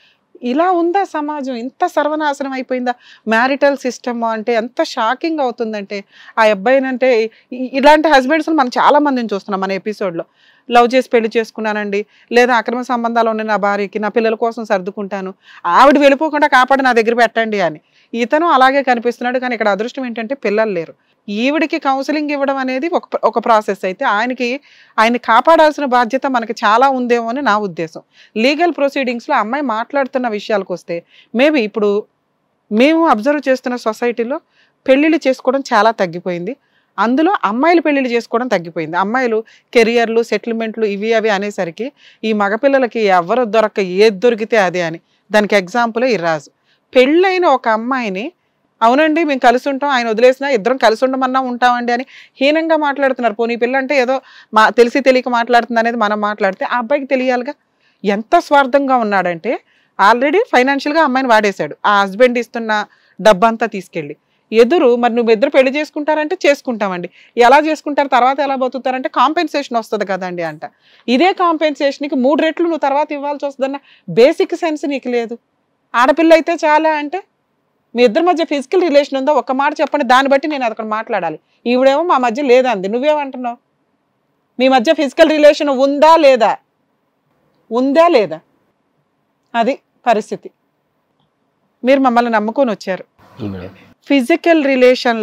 ఇలా ఉందా సమాజం, ఇంత సర్వనాశనం అయిపోయిందా మ్యారిటల్ సిస్టమ్ అంటే ఎంత షాకింగ్ అవుతుందంటే. ఆ అబ్బాయినంటే ఇలాంటి హస్బెండ్స్ మనం చాలా మందిని చూస్తున్నాం మన ఎపిసోడ్లో. లవ్ చేసి పెళ్లి చేసుకున్నానండి, లేదా అక్రమ సంబంధాలు ఉన్నాయి నా భార్యకి, నా పిల్లల కోసం సర్దుకుంటాను, ఆవిడ వెళ్ళిపోకుండా కాపాడి నా దగ్గర పెట్టండి అని. ఇతను అలాగే కనిపిస్తున్నాడు. కానీ ఇక్కడ అదృష్టం ఏంటంటే పిల్లలు లేరు. ఈవిడికి కౌన్సిలింగ్ ఇవ్వడం అనేది ఒక ప్రాసెస్ అయితే ఆయన్ని కాపాడాల్సిన బాధ్యత మనకి చాలా ఉందేమో అని నా ఉద్దేశం. లీగల్ ప్రొసీడింగ్స్లో అమ్మాయి మాట్లాడుతున్న విషయాలకు వస్తే మేబీ ఇప్పుడు మేము అబ్జర్వ్ చేస్తున్న సొసైటీలో పెళ్ళిళ్ళు చేసుకోవడం చాలా తగ్గిపోయింది. అందులో అమ్మాయిలు పెళ్ళిళ్ళు చేసుకోవడం తగ్గిపోయింది. అమ్మాయిలు కెరియర్లు, సెటిల్మెంట్లు ఇవి అవి అనేసరికి ఈ మగపిల్లలకి ఎవరు ఏది దొరికితే అదే అని. దానికి ఎగ్జాంపుల్ ఈ రాజు. పెళ్ళైన ఒక అమ్మాయిని అవునండి మేము కలిసి ఉంటాం, ఆయన వదిలేసినా ఇద్దరం కలిసి ఉండమన్నా ఉంటామండి అని హీనంగా మాట్లాడుతున్నారు. పోనీ పిల్ల అంటే ఏదో తెలిసి తెలియక మాట్లాడుతుంది అనేది మనం మాట్లాడితే ఆ అబ్బాయికి తెలియాలిగా. ఎంత స్వార్థంగా ఉన్నాడంటే ఆల్రెడీ ఫైనాన్షియల్గా అమ్మాయిని వాడేశాడు. ఆ హస్బెండ్ ఇస్తున్న డబ్బంతా తీసుకెళ్ళి మరి నువ్వు ఇద్దరు పెళ్లి చేసుకుంటారంటే చేసుకుంటామండి, ఎలా చేసుకుంటారు తర్వాత ఎలా బతుకుతారంటే కాంపెన్సేషన్ వస్తుంది కదండి అంట. ఇదే కాంపెన్సేషన్కి 3 రెట్లు నువ్వు తర్వాత ఇవ్వాల్సి వస్తుందన్న బేసిక్ సెన్స్ నీకు లేదు. ఆడపిల్ల అయితే చాలా అంటే మీ ఇద్దరి మధ్య ఫిజికల్ రిలేషన్ ఉందో ఒక్క మాట చెప్పండి, దాన్ని బట్టి నేను అక్కడ మాట్లాడాలి. ఈవిడేమో మా మధ్య లేదండి, నువ్వేమంటున్నావు? మీ మధ్య ఫిజికల్ రిలేషన్ ఉందా లేదా? అది పరిస్థితి. మీరు మమ్మల్ని నమ్ముకొని వచ్చారు. ఫిజికల్ రిలేషన్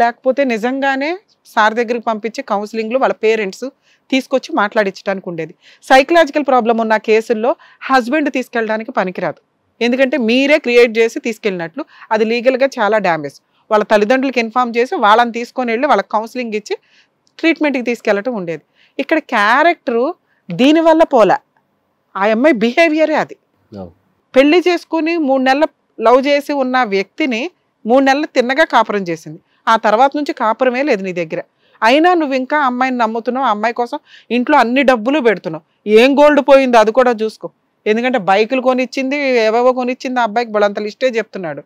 లేకపోతే నిజంగానే సార్ దగ్గరికి పంపించి కౌన్సిలింగ్లో వాళ్ళ పేరెంట్స్ తీసుకొచ్చి మాట్లాడించడానికి ఉండేది. సైకలాజికల్ ప్రాబ్లం ఉన్న కేసుల్లో హస్బెండ్ తీసుకెళ్ళడానికి పనికిరాదు. ఎందుకంటే మీరే క్రియేట్ చేసి తీసుకెళ్ళినట్లు అది లీగల్గా చాలా డ్యామేజ్. వాళ్ళ తల్లిదండ్రులకు ఇన్ఫార్మ్ చేసి వాళ్ళని తీసుకొని వెళ్ళి వాళ్ళకి కౌన్సిలింగ్ ఇచ్చి ట్రీట్మెంట్కి తీసుకెళ్ళటం ఉండేది. ఇక్కడ క్యారెక్టరు దీనివల్ల పోలా, ఆ అమ్మాయి బిహేవియరే అది. పెళ్లి చేసుకుని 3 నెలలు లవ్ చేసి ఉన్న వ్యక్తిని 3 నెలలు తిన్నగా కాపురం చేసింది. ఆ తర్వాత నుంచి కాపురమే లేదు నీ దగ్గర. అయినా నువ్వు ఇంకా అమ్మాయిని నమ్ముతున్నావు, అమ్మాయి కోసం ఇంట్లో అన్ని డబ్బులు పెడుతున్నావు. ఏం గోల్డ్ పోయిందో అది కూడా చూసుకో. ఎందుకంటే బైకులు కొనిచ్చింది, ఏవేవో కొనిచ్చింది, ఆ అబ్బాయికి బలంత లిస్టే చెప్తున్నాడు.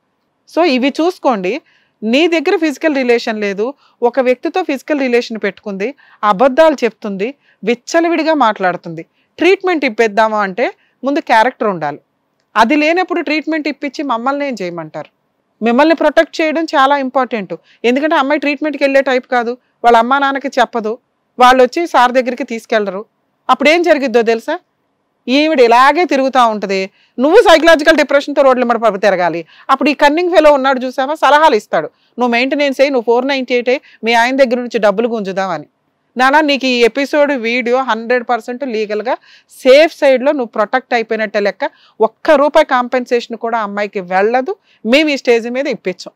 సో ఇవి చూసుకోండి. నీ దగ్గర ఫిజికల్ రిలేషన్ లేదు, ఒక వ్యక్తితో ఫిజికల్ రిలేషన్ పెట్టుకుంది, అబద్ధాలు చెప్తుంది, విచ్చలవిడిగా మాట్లాడుతుంది. ట్రీట్మెంట్ ఇప్పిద్దామా అంటే ముందు క్యారెక్టర్ ఉండాలి. అది లేనప్పుడు ట్రీట్మెంట్ ఇప్పించి మమ్మల్ని ఏం చేయమంటారు? మిమ్మల్ని ప్రొటెక్ట్ చేయడం చాలా ఇంపార్టెంట్. ఎందుకంటే అమ్మాయి ట్రీట్మెంట్కి వెళ్ళే టైప్ కాదు, వాళ్ళ అమ్మా నాన్నకి చెప్పదు, వాళ్ళు వచ్చి సార్ దగ్గరికి తీసుకెళ్లరు. అప్పుడు ఏం జరిగిద్దో తెలుసా? ఈవిడ ఇలాగే తిరుగుతూ ఉంటుంది, నువ్వు సైకలాజికల్ డిప్రెషన్తో రోడ్ల మీద తిరగాలి. అప్పుడు ఈ కన్నింగ్ ఫెలో ఉన్నాడు చూసావా, సలహాలు ఇస్తాడు, నువ్వు మెయింటెనెన్స్ అయ్యి నువ్వు 498 మీ ఆయన దగ్గర నుంచి డబ్బులు గుంజుదామని. నానా నీకు ఈ ఎపిసోడ్ వీడియో 100% లీగల్గా సేఫ్ సైడ్లో నువ్వు ప్రొటెక్ట్ అయిపోయినట్టే లెక్క. ₹1 కాంపెన్సేషన్ కూడా అమ్మాయికి వెళ్ళదు. మేము ఈ స్టేజ్ మీద ఇప్పించాం.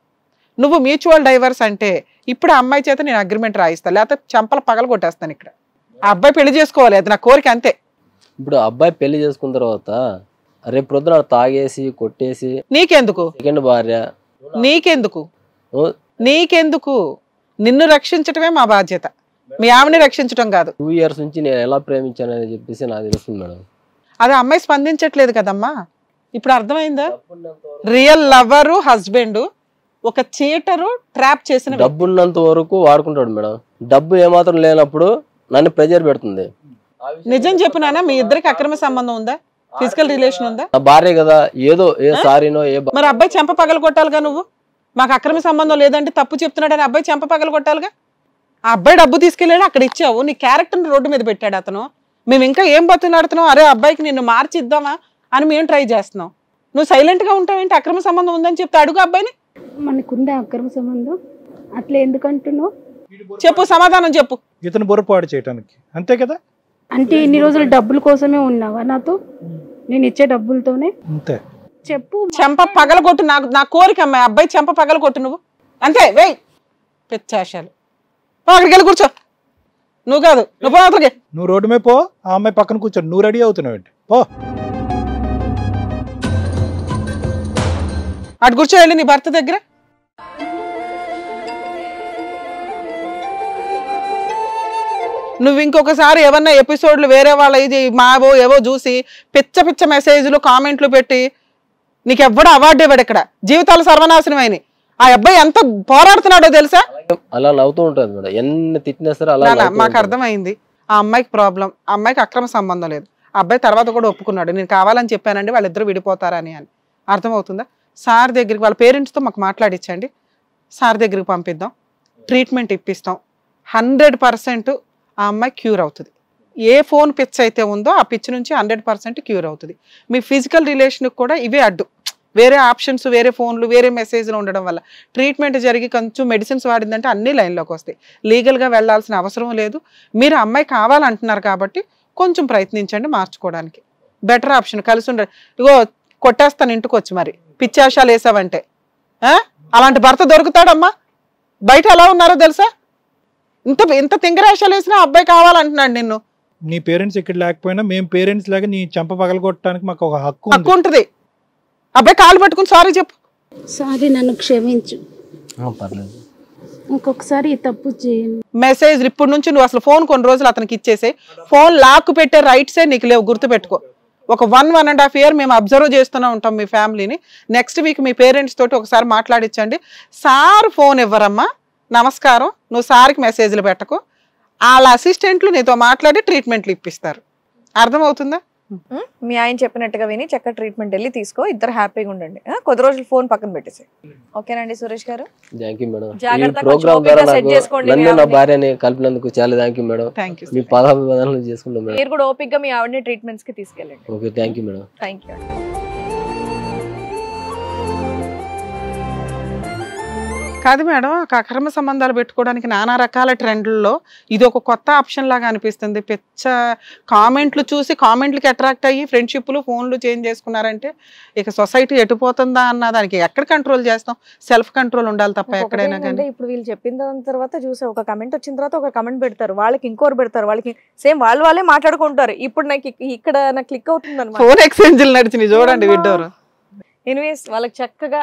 నువ్వు మ్యూచువల్ డైవర్స్ అంటే ఇప్పుడు ఆ అమ్మాయి చేత నేను అగ్రిమెంట్ రాయిస్తాను, లేకపోతే చంపల పగలు కొట్టేస్తాను. ఇక్కడ ఆ అబ్బాయి పెళ్లి చేసుకోవాలి, అది నా కోరిక అంతే. ఇప్పుడు అబ్బాయి పెళ్లి చేసుకున్న తర్వాత రేపు ప్రొద్దున తాగేసి కొట్టేసి నీకెందుకు, సెకండ్ భార్య నీకెందుకు నిన్ను రక్షించటమే మా బాధ్యత, మీ ఆవిని రక్షించటం కాదు. 2 years నుంచి నేను ఎలా ప్రేమించానని చెప్పేసి నాకు తెలుస్తుంది మేడం. అది అమ్మాయి స్పందించట్లేదు కదమ్మా. ఇప్పుడు అర్థమైందా? రియల్ లవరు హస్బెండ్ ఒక చీటరు ట్రాప్ చేసిన. డబ్బున్నంత వరకు వాడుకుంటాడు మేడం, డబ్బు ఏమాత్రం లేనప్పుడు నన్ను ప్రెజర్ పెడుతుంది. నిజం చెప్పు నాన్న, మీ ఇద్దరికి అక్రమ సంబంధం ఉందా, ఫిజికల్ రిలేషన్ ఉందా? నా భార్య కదా, ఏదో సారీనో మరి అబ్బాయి చెంప పగలు కొట్టాలిగా. నువ్వు మాకు అక్రమ సంబంధం లేదంటే తప్పు చెప్తున్నాడని అబ్బాయి చెంప పగలు కొట్టాలిగా. ఆ అబ్బాయి డబ్బు తీసుకెళ్ళాడు, అక్కడ ఇచ్చావు, నీ క్యారెక్టర్ని రోడ్డు మీద పెట్టాడు అతను. మేము ఇంకా ఏం బతులాడుతున్నావు, అరే అబ్బాయికి నిన్ను మార్చి ఇద్దామా అని మేము ట్రై చేస్తున్నాం. నువ్వు సైలెంట్గా ఉంటావేంటి? అక్రమ సంబంధం ఉందని చెప్తే అడుగు అబ్బాయిని. మనకుందా అక్రమ సంబంధం? అట్లా ఎందుకంటున్నావు? చెప్పు, సమాధానం చెప్పు. ఇతను బొరపాటు చేయడానికి అంతే కదా. అంటే ఇన్ని రోజులు డబ్బుల కోసమే ఉన్నావా నాతో? నేను ఇచ్చే డబ్బులతోనే అంతే. చెప్పు. చెంప పగల కొట్టు, నాకు నా కోరిక అమ్మాయి, అబ్బాయి చెంప పగల కొట్టు నువ్వు అంతే. వేయ్ పెచ్చాశాలు, అక్కడికి వెళ్ళి కూర్చో. నువ్వు కాదు, నువ్వు పోతలకి. నువ్వు రోడ్డు మీద పో, ఆ అమ్మాయి పక్కన కూర్చోండి, నువ్వు రెడీ అవుతున్నావు పో. అటు కూర్చో, వెళ్ళి నీ భర్త దగ్గర. నువ్వు ఇంకొకసారి ఏమన్నా ఎపిసోడ్లు వేరే వాళ్ళ ఇది మావో ఏవో చూసి పిచ్చ పిచ్చ మెసేజ్లు కామెంట్లు పెట్టి నీకు ఎవ్వడు అవార్డు ఇవ్వడు. ఇక్కడ జీవితాలు సర్వనాశనం అయినాయి. ఆ అబ్బాయి ఎంత పోరాడుతున్నాడో తెలుసా? అలా నవ్వుతూ ఉంటుంది మేడం, ఎన్ని తిట్టినా సరే అలా. మాకు అర్థమైంది ఆ అమ్మాయికి ప్రాబ్లం. ఆ అమ్మాయికి అక్రమ సంబంధం లేదు. ఆ అబ్బాయి తర్వాత కూడా ఒప్పుకున్నాడు, నేను కావాలని చెప్పానండి వాళ్ళిద్దరూ విడిపోతారని అని. అర్థమవుతుందా? సార్ దగ్గరికి వాళ్ళ పేరెంట్స్తో మాకు మాట్లాడించండి, సార్ దగ్గరికి పంపిద్దాం, ట్రీట్మెంట్ ఇప్పిస్తాం. 100% ఆ అమ్మాయి క్యూర్ అవుతుంది. ఏ ఫోన్ పిచ్ అయితే ఉందో ఆ పిచ్ నుంచి 100% క్యూర్ అవుతుంది. మీ ఫిజికల్ రిలేషన్కి కూడా ఇవే అడ్డు. వేరే ఆప్షన్స్, వేరే ఫోన్లు, వేరే మెసేజ్లు ఉండడం వల్ల ట్రీట్మెంట్ జరిగి కొంచెం మెడిసిన్స్ వాడిందంటే అన్ని లైన్లోకి వస్తాయి. లీగల్గా వెళ్లాల్సిన అవసరం లేదు. మీరు అమ్మాయి కావాలంటున్నారు కాబట్టి కొంచెం ప్రయత్నించండి మార్చుకోవడానికి. బెటర్ ఆప్షన్ కలిసి ఉండాలి. ఇగో కొట్టేస్తాను ఇంటికి వచ్చి, మరి పిచ్చాశాలు వేసావంటే. అలాంటి భర్త దొరుకుతాడమ్మా? బయట ఎలా ఉన్నారో తెలుసా? ఇంత తింగరాశాలు వేసినా అబ్బాయి కావాలంటున్నాడు నిన్ను. నీ పేరెంట్స్ ఇక్కడ లేకపోయినా మేము పేరెంట్స్ లాగా నీ చెంప పగలగొట్టడానికి మాకు ఒక హక్కు ఉంటుంది. అబ్బాయి కాలు పట్టుకుని సారీ చెప్పు. సారీ, నన్ను క్షమించు, పర్లేదు, ఇంకొకసారి ఈ తప్పు చేయను. మెసేజ్ ఇప్పటి నుంచి నువ్వు అసలు ఫోన్ కొన్ని రోజులు అతనికి ఇచ్చేసే. ఫోన్ లాక్ పెట్టే రైట్సే నీకు లేవు, గుర్తుపెట్టుకో. ఒక 1.5 year మేము అబ్జర్వ్ చేస్తూనే ఉంటాం మీ ఫ్యామిలీని. నెక్స్ట్ వీక్ మీ పేరెంట్స్ తోటి ఒకసారి మాట్లాడించండి. సార్ ఫోన్ ఇవ్వరమ్మా, నమస్కారం, నువ్వు సార్కి మెసేజ్లు పెట్టకు, వాళ్ళ అసిస్టెంట్లు నీతో మాట్లాడి ట్రీట్మెంట్లు ఇప్పిస్తారు. అర్థమవుతుందా? మీ ఆయన చెప్పినట్టుగా విని చక్కగా ట్రీట్మెంట్ వెళ్ళి తీసుకో, ఇద్దరు హ్యాపీగా ఉండండి. కొద్ది రోజులు ఫోన్ పక్కన పెట్టేసి. ఓకేనండి సురేష్ గారు? Thank you madam. ఈ జాగ్రత్తగా ప్రోగ్రామ్ ద్వారా ఓపికగా సెట్ చేసుకోండి. నన్ను నా భార్యని కలిపినందుకు చాలా thank you madam. Thank you. మీ పదాభివందనాలు చేసుకుంటాం మేడం. మీరు కూడా ఓపికగా మీ ఆవిడని ట్రీట్మెంట్స్ కి తీసుకెళ్ళండి. Okay, thank you madam. Thank you. కాదు మేడం, అక్రమ సంబంధాలు పెట్టుకోవడానికి నానా రకాల ట్రెండ్లలో ఇది ఒక కొత్త ఆప్షన్ లాగా అనిపిస్తుంది. పెచ్చ కామెంట్లు చూసి కామెంట్లకి అట్రాక్ట్ అయ్యి ఫ్రెండ్షిప్లు, ఫోన్లు చేంజ్ చేసుకున్నారంటే ఇక సొసైటీ ఎటుపోతుందా అన్న దానికి ఎక్కడ కంట్రోల్ చేస్తాం? సెల్ఫ్ కంట్రోల్ ఉండాలి తప్ప ఎక్కడైనా కానీ. ఇప్పుడు వీళ్ళు చెప్పిన దాని తర్వాత చూసా, ఒక కమెంట్ వచ్చిన తర్వాత ఒక కమెంట్ పెడతారు, వాళ్ళకి ఇంకోరు పెడతారు, వాళ్ళకి సేమ్ వాళ్ళే మాట్లాడుకుంటారు. ఇప్పుడు నాకు ఇక్కడ నాకు క్లిక్ అవుతుంది అనమాట. ఫోన్ ఎక్స్చేంజ్లు నడిచినాయి చూడండి విడ్డోరు. ఎనీవేస్, వాళ్ళకి చక్కగా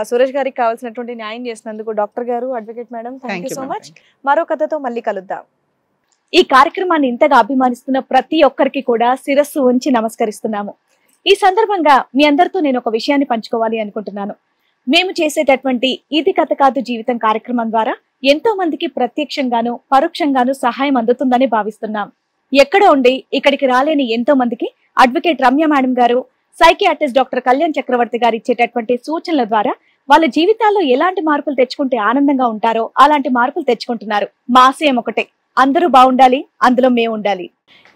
సురేష్ గారికి కావాల్సినటువంటి న్యాయం చేసినందుకు డాక్టర్ గారు, advocate madam, thank you so much. మరో కథతో మళ్ళీ కలుద్దాం. ఈ కార్యక్రమాన్ని ఇంతగా అభిమానిస్తున్న ప్రతి ఒక్కరికి కూడా శిరస్సు ఉంచి నమస్కరిస్తున్నాము. ఈ సందర్భంగా మీ అందరితో నేను ఒక విషయాన్ని పంచుకోవాలి అనుకుంటున్నాను. మేము చేసేటటువంటి ఇది కథ కాదు జీవితం కార్యక్రమం ద్వారా ఎంతో మందికి ప్రత్యక్షంగాను పరోక్షంగాను సహాయం అందుతుందని భావిస్తున్నాం. ఎక్కడ ఉండి ఇక్కడికి రాలేని ఎంతో మందికి అడ్వకేట్ రమ్య మేడం గారు, సైకియాట్రిస్ట్ డాక్టర్ కళ్యాణ్ చక్రవర్తి గారు ఇచ్చేటటువంటి సూచనల ద్వారా వాళ్ళ జీవితాల్లో ఎలాంటి మార్పులు తెచ్చుకుంటే ఆనందంగా ఉంటారో అలాంటి మార్పులు తెచ్చుకుంటున్నారు. మా ఆశయం ఒకటే, అందరూ బాగుండాలి, అందులో మేము ఉండాలి.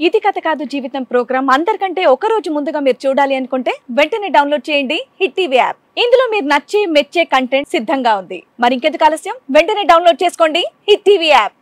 ఇది కథ కాదు జీవితం ప్రోగ్రామ్ అందరికంటే ఒక రోజు ముందుగా మీరు చూడాలి అనుకుంటే వెంటనే డౌన్లోడ్ చేయండి హిట్ టీవీ యాప్. ఇందులో మీరు నచ్చే మెచ్చే కంటెంట్ సిద్ధంగా ఉంది. మరి ఇంకెందుకు ఆలస్యం, వెంటనే డౌన్లోడ్ చేసుకోండి హిట్ టీవీ యాప్.